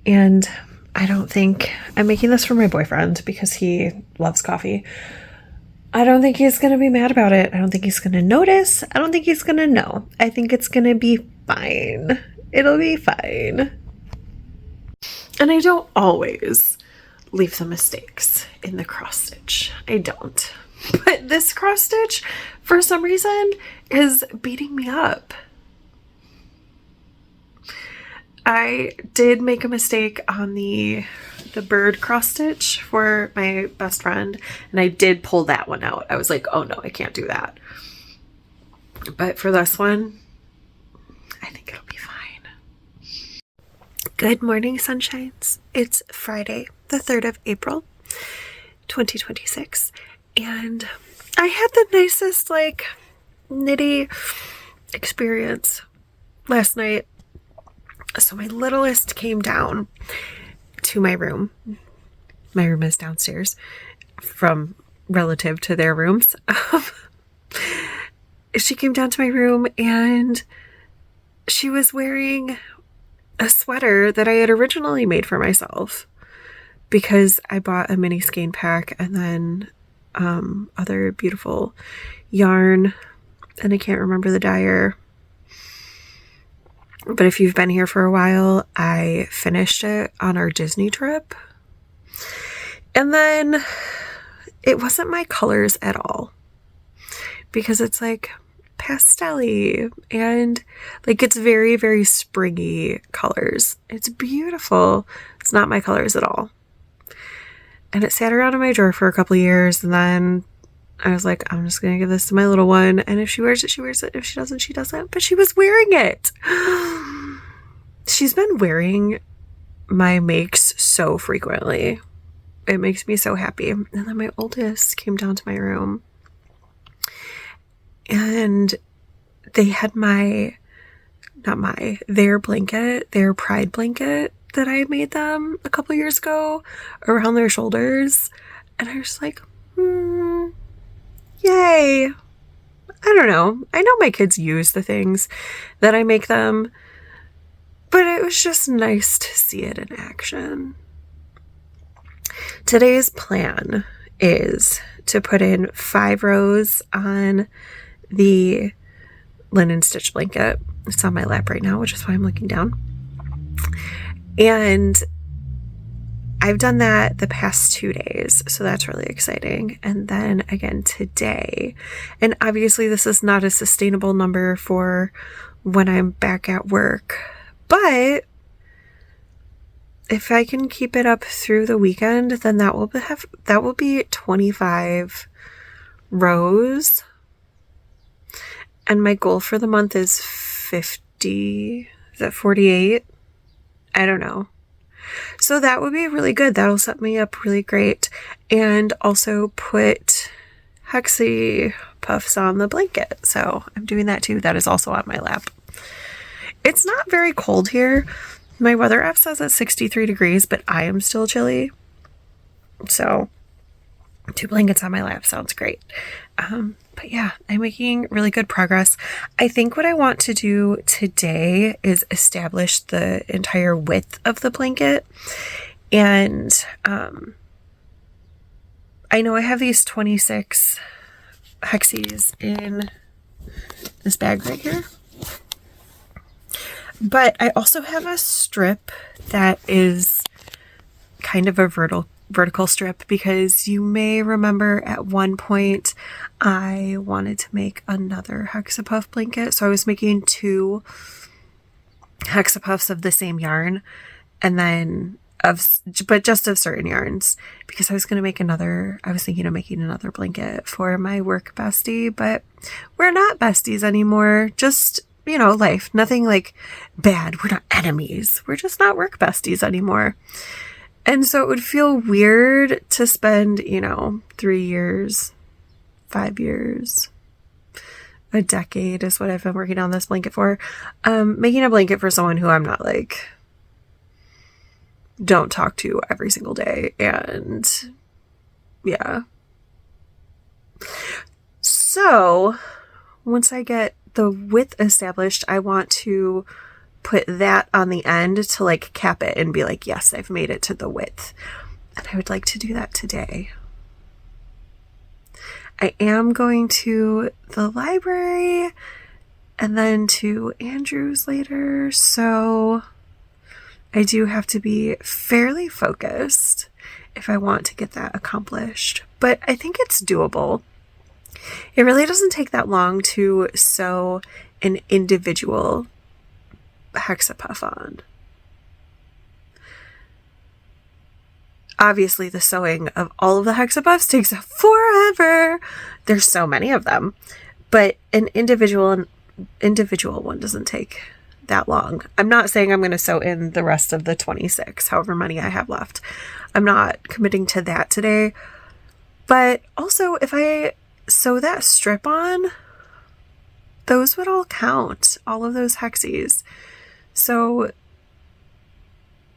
And I don't think I'm making this for my boyfriend because he loves coffee. I don't think he's going to be mad about it. I don't think he's going to notice. I don't think he's going to know. I think it's going to be fine. It'll be fine. And I don't always leave the mistakes in the cross stitch. I don't. But this cross stitch, for some reason, is beating me up. I did make a mistake on the bird cross stitch for my best friend, and I did pull that one out. I was like, oh no, I can't do that. But for this one, I think it'll be fine. Good morning, sunshines. It's Friday, the 3rd of April, 2026, and I had the nicest, like, nitty experience last night. So my littlest came down to my room. My room is downstairs from relative to their rooms. She came down to my room and she was wearing a sweater that I had originally made for myself because I bought a mini skein pack and then other beautiful yarn, and I can't remember the dyer. But if you've been here for a while, I finished it on our Disney trip. And then it wasn't my colors at all. Because it's like pastel-y and like it's very, very springy colors. It's beautiful. It's not my colors at all. And it sat around in my drawer for a couple of years, and then I was like, I'm just going to give this to my little one. And if she wears it, she wears it. If she doesn't, she doesn't. But she was wearing it. She's been wearing my makes so frequently. It makes me so happy. And then my oldest came down to my room. And they had their blanket, their pride blanket that I made them a couple years ago around their shoulders. And I was like, yay. I don't know. I know my kids use the things that I make them, but it was just nice to see it in action. Today's plan is to put in 5 rows on the linen stitch blanket. It's on my lap right now, which is why I'm looking down. And I've done that the past 2 days, so that's really exciting. And then again today. And obviously this is not a sustainable number for when I'm back at work. But if I can keep it up through the weekend, then that will be 25 rows. And my goal for the month is 50. Is that 48? I don't know. So that would be really good. That'll set me up really great. And also put hexie puffs on the blanket. So I'm doing that too. That is also on my lap. It's not very cold here. My weather app says it's 63 degrees, but I am still chilly. So 2 blankets on my lap sounds great. But yeah, I'm making really good progress. I think what I want to do today is establish the entire width of the blanket. And I know I have these 26 hexies in this bag right here. But I also have a strip that is kind of a vertical strip, because you may remember at one point I wanted to make another hexapuff blanket. So I was making 2 hexapuffs of the same yarn and then but just of certain yarns, because I was thinking of making another blanket for my work bestie, but we're not besties anymore. Just, life, nothing like bad. We're not enemies. We're just not work besties anymore. And so it would feel weird to spend, 3 years, 5 years, a decade is what I've been working on this blanket for, making a blanket for someone who I'm not like, don't talk to every single day. And yeah. So once I get the width established, I want to put that on the end to like cap it and be like, yes, I've made it to the width. And I would like to do that today. I am going to the library and then to Andrew's later, so I do have to be fairly focused if I want to get that accomplished, but I think it's doable. It really doesn't take that long to sew an individual hexapuff on. Obviously, the sewing of all of the hexapuffs takes forever. There's so many of them, but an individual one doesn't take that long. I'm not saying I'm going to sew in the rest of the 26, however many I have left. I'm not committing to that today. But also, if I sew that strip on, those would all count, all of those hexies. So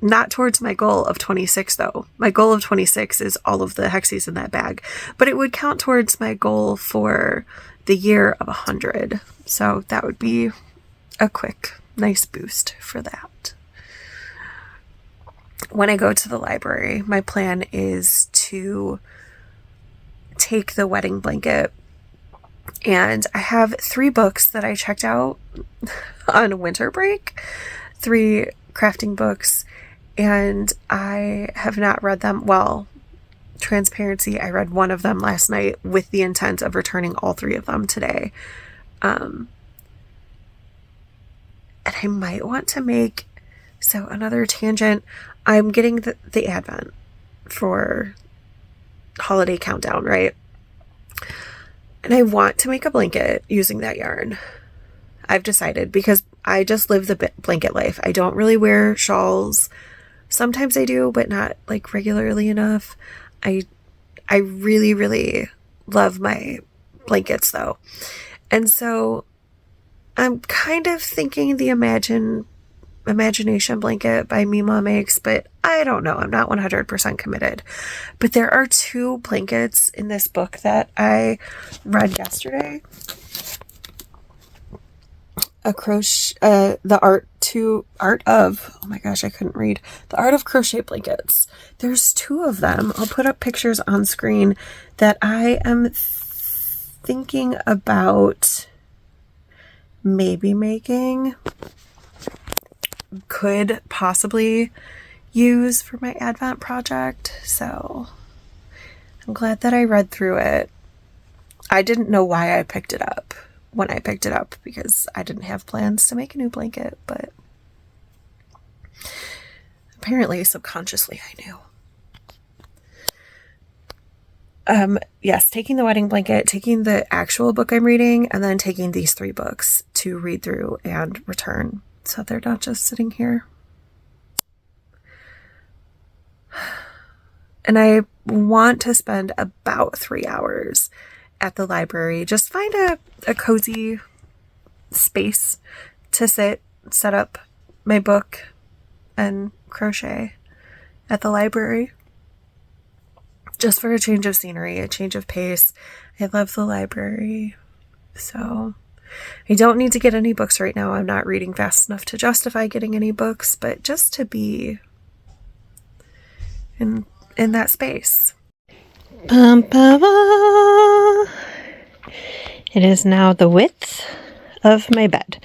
not towards my goal of 26 though. My goal of 26 is all of the hexies in that bag, but it would count towards my goal for the year of 100. So that would be a quick, nice boost for that. When I go to the library, my plan is to take the wedding blanket, and I have 3 books that I checked out on winter break, 3 crafting books, and I have not read them. Well, transparency, I read one of them last night with the intent of returning all 3 of them today. And I might want to make, so another tangent, I'm getting the Advent for holiday countdown, right? And I want to make a blanket using that yarn. I've decided, because I just live the blanket life. I don't really wear shawls. Sometimes I do, but not like regularly enough. I really, really love my blankets though. And so I'm kind of thinking the Imagination blanket by Mima Makes, but I don't know. I'm not 100% committed. But there are 2 blankets in this book that I read yesterday. The Art of, oh my gosh, I couldn't read. The Art of Crochet Blankets. There's 2 of them. I'll put up pictures on screen that I am thinking about maybe making. Could possibly use for my Advent project. So I'm glad that I read through it. I didn't know why I picked it up when I picked it up, because I didn't have plans to make a new blanket, but apparently subconsciously I knew. Yes, taking the wedding blanket, taking the actual book I'm reading, and then taking these 3 books to read through and return, so they're not just sitting here. And I want to spend about 3 hours at the library. Just find a cozy space to set up my book and crochet at the library. Just for a change of scenery, a change of pace. I love the library. So I don't need to get any books right now. I'm not reading fast enough to justify getting any books, but just to be in that space. It is now the width of my bed.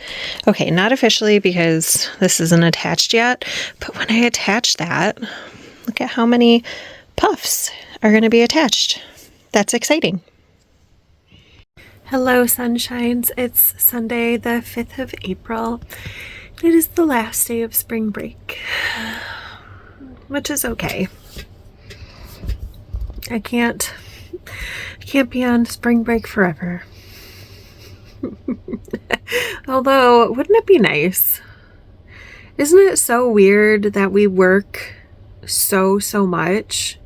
Okay, not officially because this isn't attached yet, but when I attach that, look at how many puffs are going to be attached. That's exciting. Hello, sunshines. It's Sunday, the 5th of April. It is the last day of spring break. which is okay. I can't be on spring break forever. Although, wouldn't it be nice? Isn't it so weird that we work so much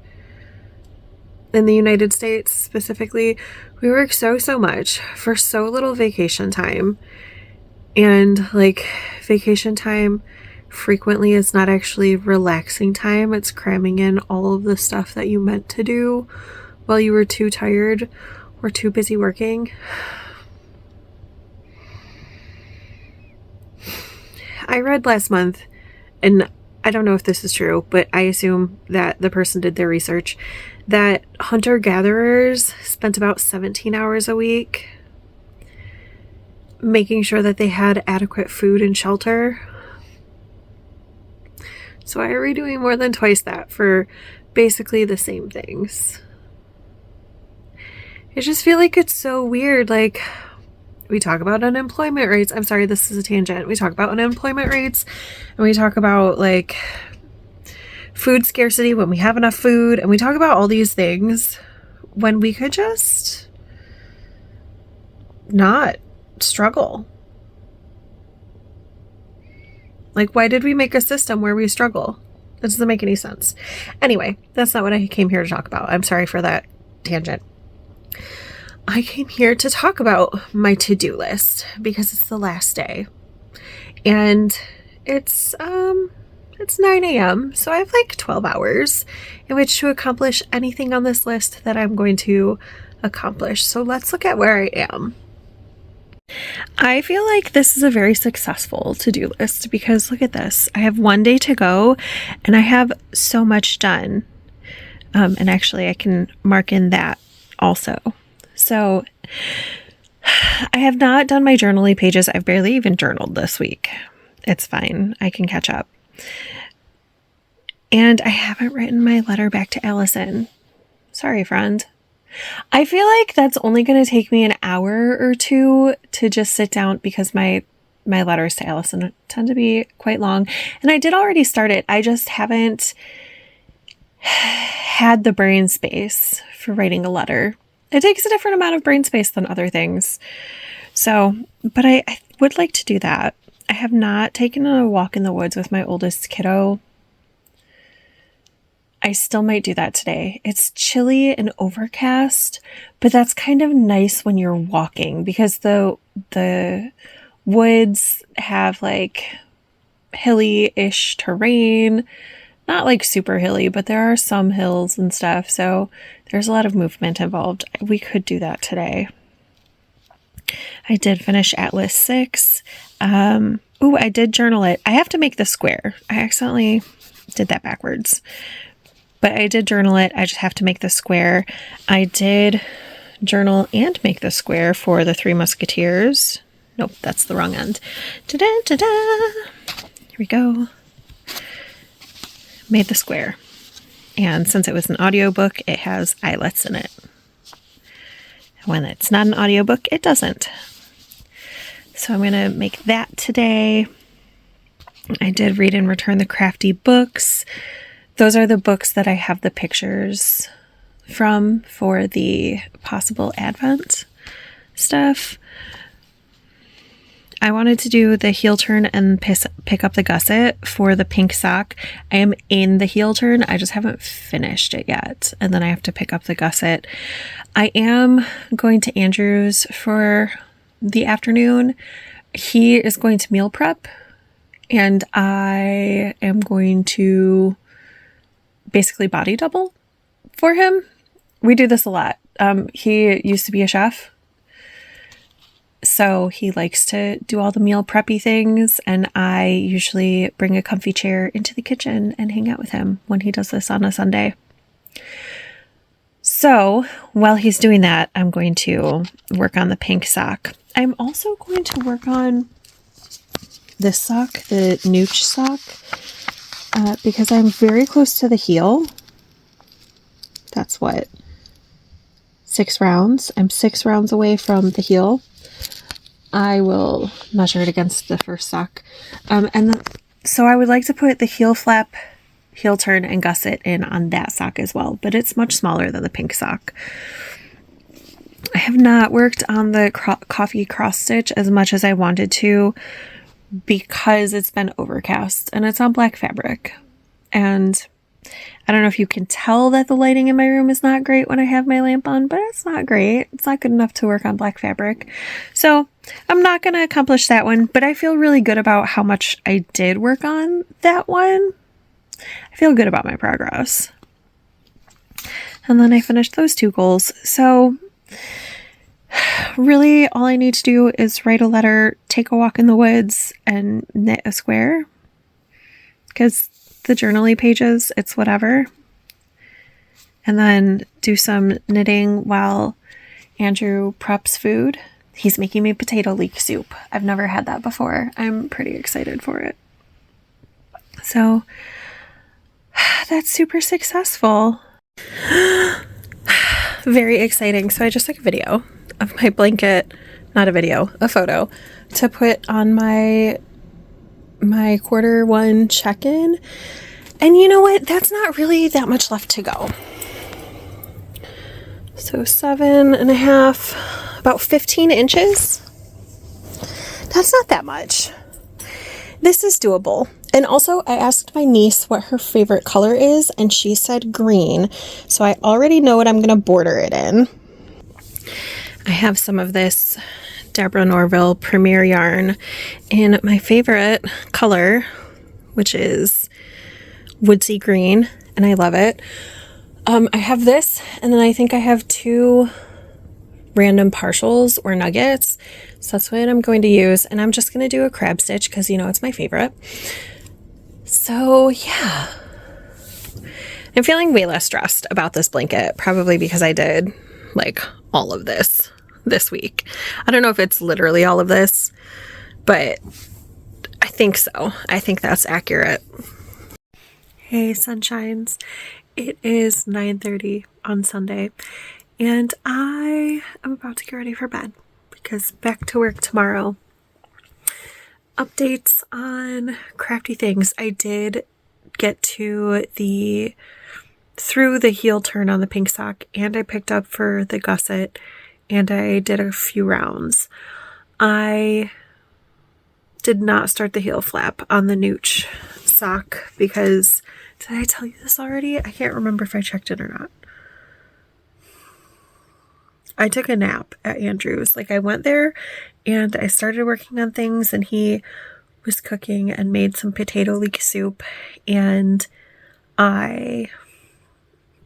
in the United States specifically? We work so much for so little vacation time. And like, vacation time frequently is not actually relaxing time. It's cramming in all of the stuff that you meant to do while you were too tired or too busy working. I read last month, and I don't know if this is true, but I assume that the person did their research, that hunter-gatherers spent about 17 hours a week making sure that they had adequate food and shelter. So why are we doing more than twice that for basically the same things? I just feel like it's so weird. Like, we talk about unemployment rates. I'm sorry, this is a tangent. We talk about unemployment rates, and we talk about like food scarcity when we have enough food, and we talk about all these things when we could just not struggle. Like, why did we make a system where we struggle? That doesn't make any sense. Anyway, that's not what I came here to talk about. I'm sorry for that tangent. I came here to talk about my to-do list because it's the last day, and it's 9 a.m. So I have like 12 hours in which to accomplish anything on this list that I'm going to accomplish. So let's look at where I am. I feel like this is a very successful to-do list because look at this. I have 1 day to go and I have so much done. And actually I can mark in that also. So I have not done my journaling pages. I've barely even journaled this week. It's fine. I can catch up. And I haven't written my letter back to Allison. Sorry, friend. I feel like that's only going to take me an hour or two to just sit down because my letters to Allison tend to be quite long. And I did already start it. I just haven't had the brain space for writing a letter. It takes a different amount of brain space than other things. So, but I would like to do that. I have not taken a walk in the woods with my oldest kiddo. I still might do that today. It's chilly and overcast, but that's kind of nice when you're walking because the woods have like hilly-ish terrain. Not like super hilly, but there are some hills and stuff. So there's a lot of movement involved. We could do that today. I did finish Atlas 6. I did journal it. I have to make the square. I accidentally did that backwards. But I did journal it. I just have to make the square. I did journal and make the square for the Three Musketeers. Nope, that's the wrong end. Ta-da, ta-da! Here we go. Made the square. And since it was an audiobook, it has eyelets in it. When it's not an audiobook, it doesn't. So I'm going to make that today. I did read and return the crafty books. Those are the books that I have the pictures from for the possible Advent stuff. I wanted to do the heel turn and pick up the gusset for the pink sock. I am in the heel turn. I just haven't finished it yet. And then I have to pick up the gusset. I am going to Andrew's for the afternoon. He is going to meal prep. And I am going to basically body double for him. We do this a lot. He used to be a chef. So he likes to do all the meal preppy things, and I usually bring a comfy chair into the kitchen and hang out with him when he does this on a Sunday. So while he's doing that, I'm going to work on the pink sock. I'm also going to work on this sock, the Nooch sock, because I'm very close to the heel. That's what? 6 rounds. I'm 6 rounds away from the heel. I will measure it against the first sock. So I would like to put the heel flap heel turn and gusset in on that sock as well, but it's much smaller than the pink sock. I have not worked on the coffee cross stitch as much as I wanted to because it's been overcast and it's on black fabric. And I don't know if you can tell that the lighting in my room is not great when I have my lamp on, but it's not great. It's not good enough to work on black fabric. So I'm not going to accomplish that one, but I feel really good about how much I did work on that one. I feel good about my progress. And then I finished those 2 goals. So really all I need to do is write a letter, take a walk in the woods, and knit a square. Because the journaly pages, it's whatever. And then do some knitting while Andrew preps food. He's making me potato leek soup. I've never had that before. I'm pretty excited for it. So that's super successful. Very exciting. So I just took a video of my blanket, not a video, a photo, to put on my Q1 check-in. And you know what? That's not really that much left to go. So 7.5, about 15 inches. That's not that much. This is doable. And also I asked my niece what her favorite color is, and she said green. So I already know what I'm going to border it in. I have some of this Deborah Norville Premier yarn in my favorite color, which is woodsy green, and I love it. I have this, and then I think I have 2 random partials or nuggets. So that's what I'm going to use, and I'm just going to do a crab stitch because, you know, it's my favorite. So yeah, I'm feeling way less stressed about this blanket, probably because I did like all of this week. I don't know if it's literally all of this, but I think so. I think that's accurate. Hey, sunshines. It is 9:30 on Sunday, and I am about to get ready for bed because back to work tomorrow. Updates on crafty things. I did get to through the heel turn on the pink sock, and I picked up for the gusset, and I did a few rounds. I did not start the heel flap on the Nooch sock because, did I tell you this already? I can't remember if I checked it or not. I took a nap at Andrew's. Like, I went there and I started working on things, and he was cooking and made some potato leek soup, and I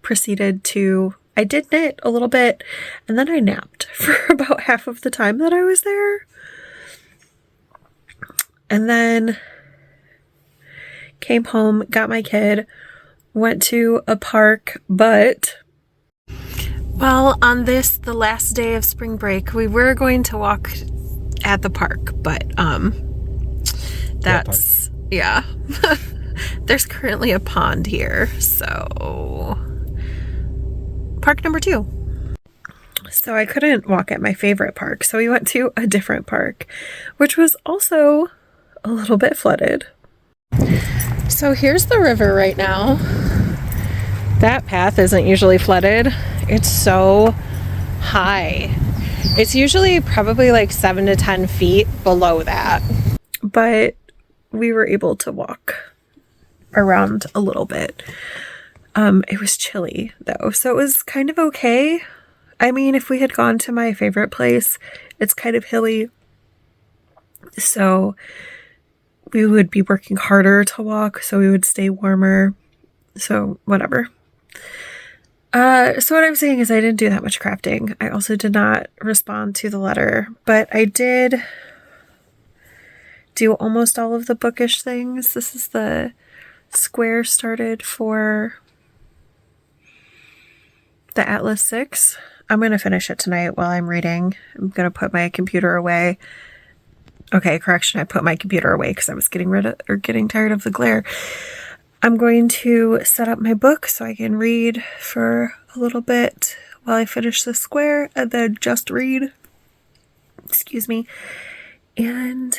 proceeded to, I did knit a little bit, and then I napped for about half of the time that I was there. And then came home, got my kid, went to a park, but well, on the last day of spring break, we were going to walk at the park, but that's, yeah. There's currently a pond here, so park number 2. So I couldn't walk at my favorite park, so we went to a different park, which was also a little bit flooded. So here's the river right now. That path isn't usually flooded. It's so high. It's usually probably like 7 to 10 feet below that. But we were able to walk around a little bit. It was chilly though, so it was kind of okay. I mean, if we had gone to my favorite place, it's kind of hilly, so we would be working harder to walk, so we would stay warmer. So whatever. So what I'm saying is I didn't do that much crafting. I also did not respond to the letter, but I did do almost all of the bookish things. This is the square started for the Atlas 6. I'm going to finish it tonight while I'm reading. I'm going to put my computer away. Okay, correction. I put my computer away because I was getting tired of the glare. I'm going to set up my book so I can read for a little bit while I finish the square, and then just read. Excuse me. And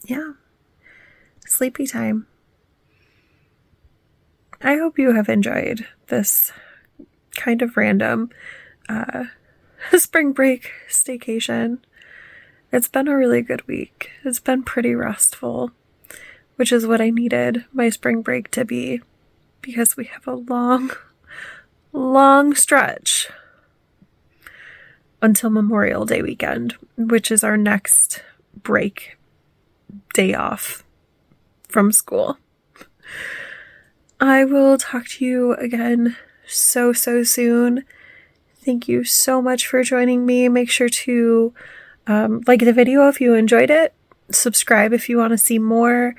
yeah, sleepy time. I hope you have enjoyed this kind of random spring break staycation. It's been a really good week. It's been pretty restful, which is what I needed my spring break to be, because we have a long stretch until Memorial Day weekend, which is our next break day off from school. I will talk to you again so soon. Thank you so much for joining me. Make sure to like the video if you enjoyed it. Subscribe if you want to see more.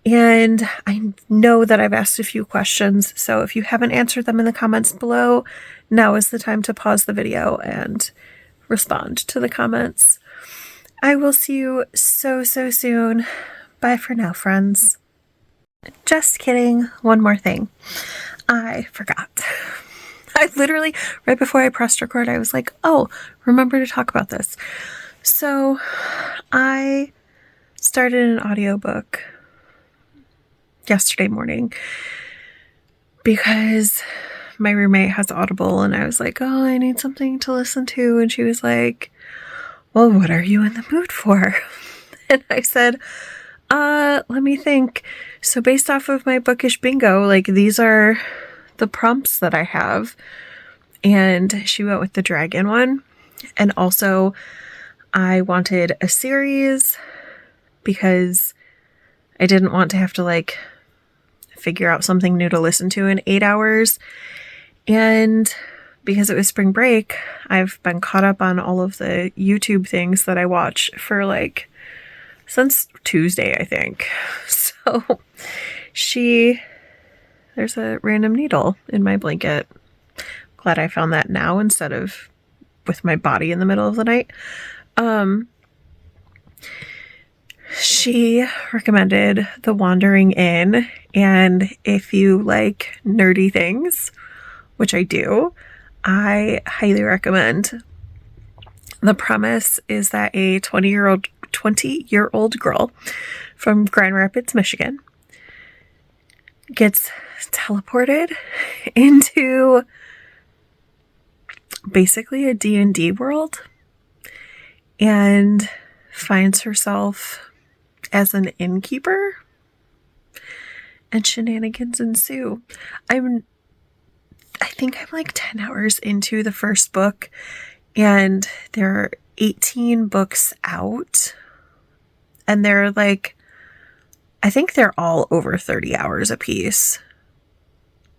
And I know that I've asked a few questions, so if you haven't answered them in the comments below, now is the time to pause the video and respond to the comments. I will see you so soon. Bye for now, friends. Just kidding. One more thing. I forgot. I literally, right before I pressed record, I was like, oh, remember to talk about this. So I started an audiobook yesterday morning because my roommate has Audible, and I was like, oh, I need something to listen to. And she was like, well, what are you in the mood for? And I said, let me think. So based off of my bookish bingo, like, these are the prompts that I have. And she went with the dragon one. And also I wanted a series because I didn't want to have to like figure out something new to listen to in 8 hours. And because it was spring break, I've been caught up on all of the YouTube things that I watch for like since Tuesday, I think. So there's a random needle in my blanket. Glad I found that now instead of with my body in the middle of the night. She recommended The Wandering Inn, and if you like nerdy things, which I do, I highly recommend. The premise is that a 20-year-old girl from Grand Rapids, Michigan gets teleported into basically a D&D world and finds herself as an innkeeper, and shenanigans ensue. I think I'm like 10 hours into the first book, and there are 18 books out, and they're like, I think they're all over 30 hours a piece.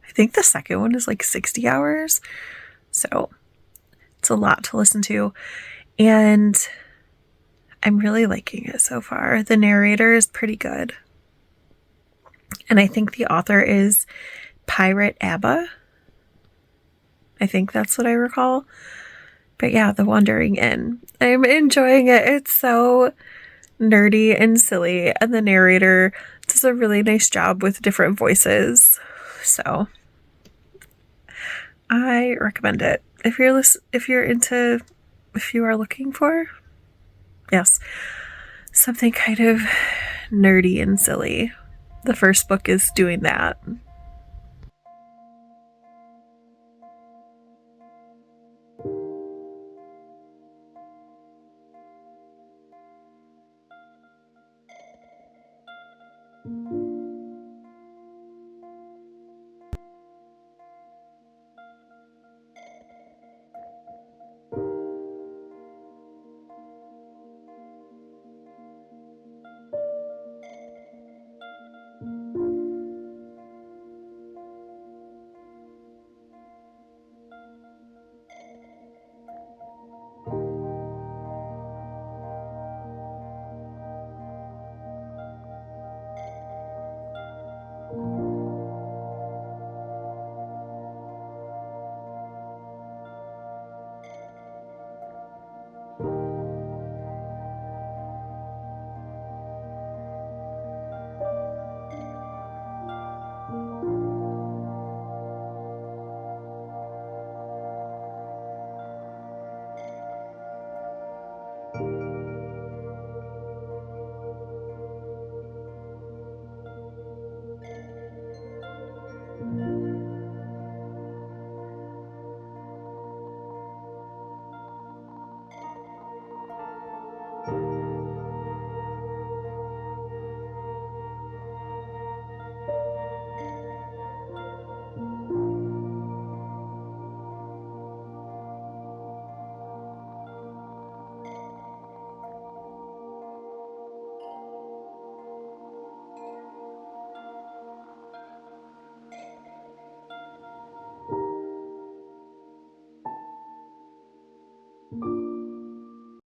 I think the second one is like 60 hours. So it's a lot to listen to, and I'm really liking it so far. The narrator is pretty good. And I think the author is Pirate Abba. I think that's what I recall. But yeah, The Wandering Inn. I'm enjoying it. It's so nerdy and silly, and the narrator does a really nice job with different voices. So I recommend it. If you are looking for, yes, something kind of nerdy and silly, the first book is doing that.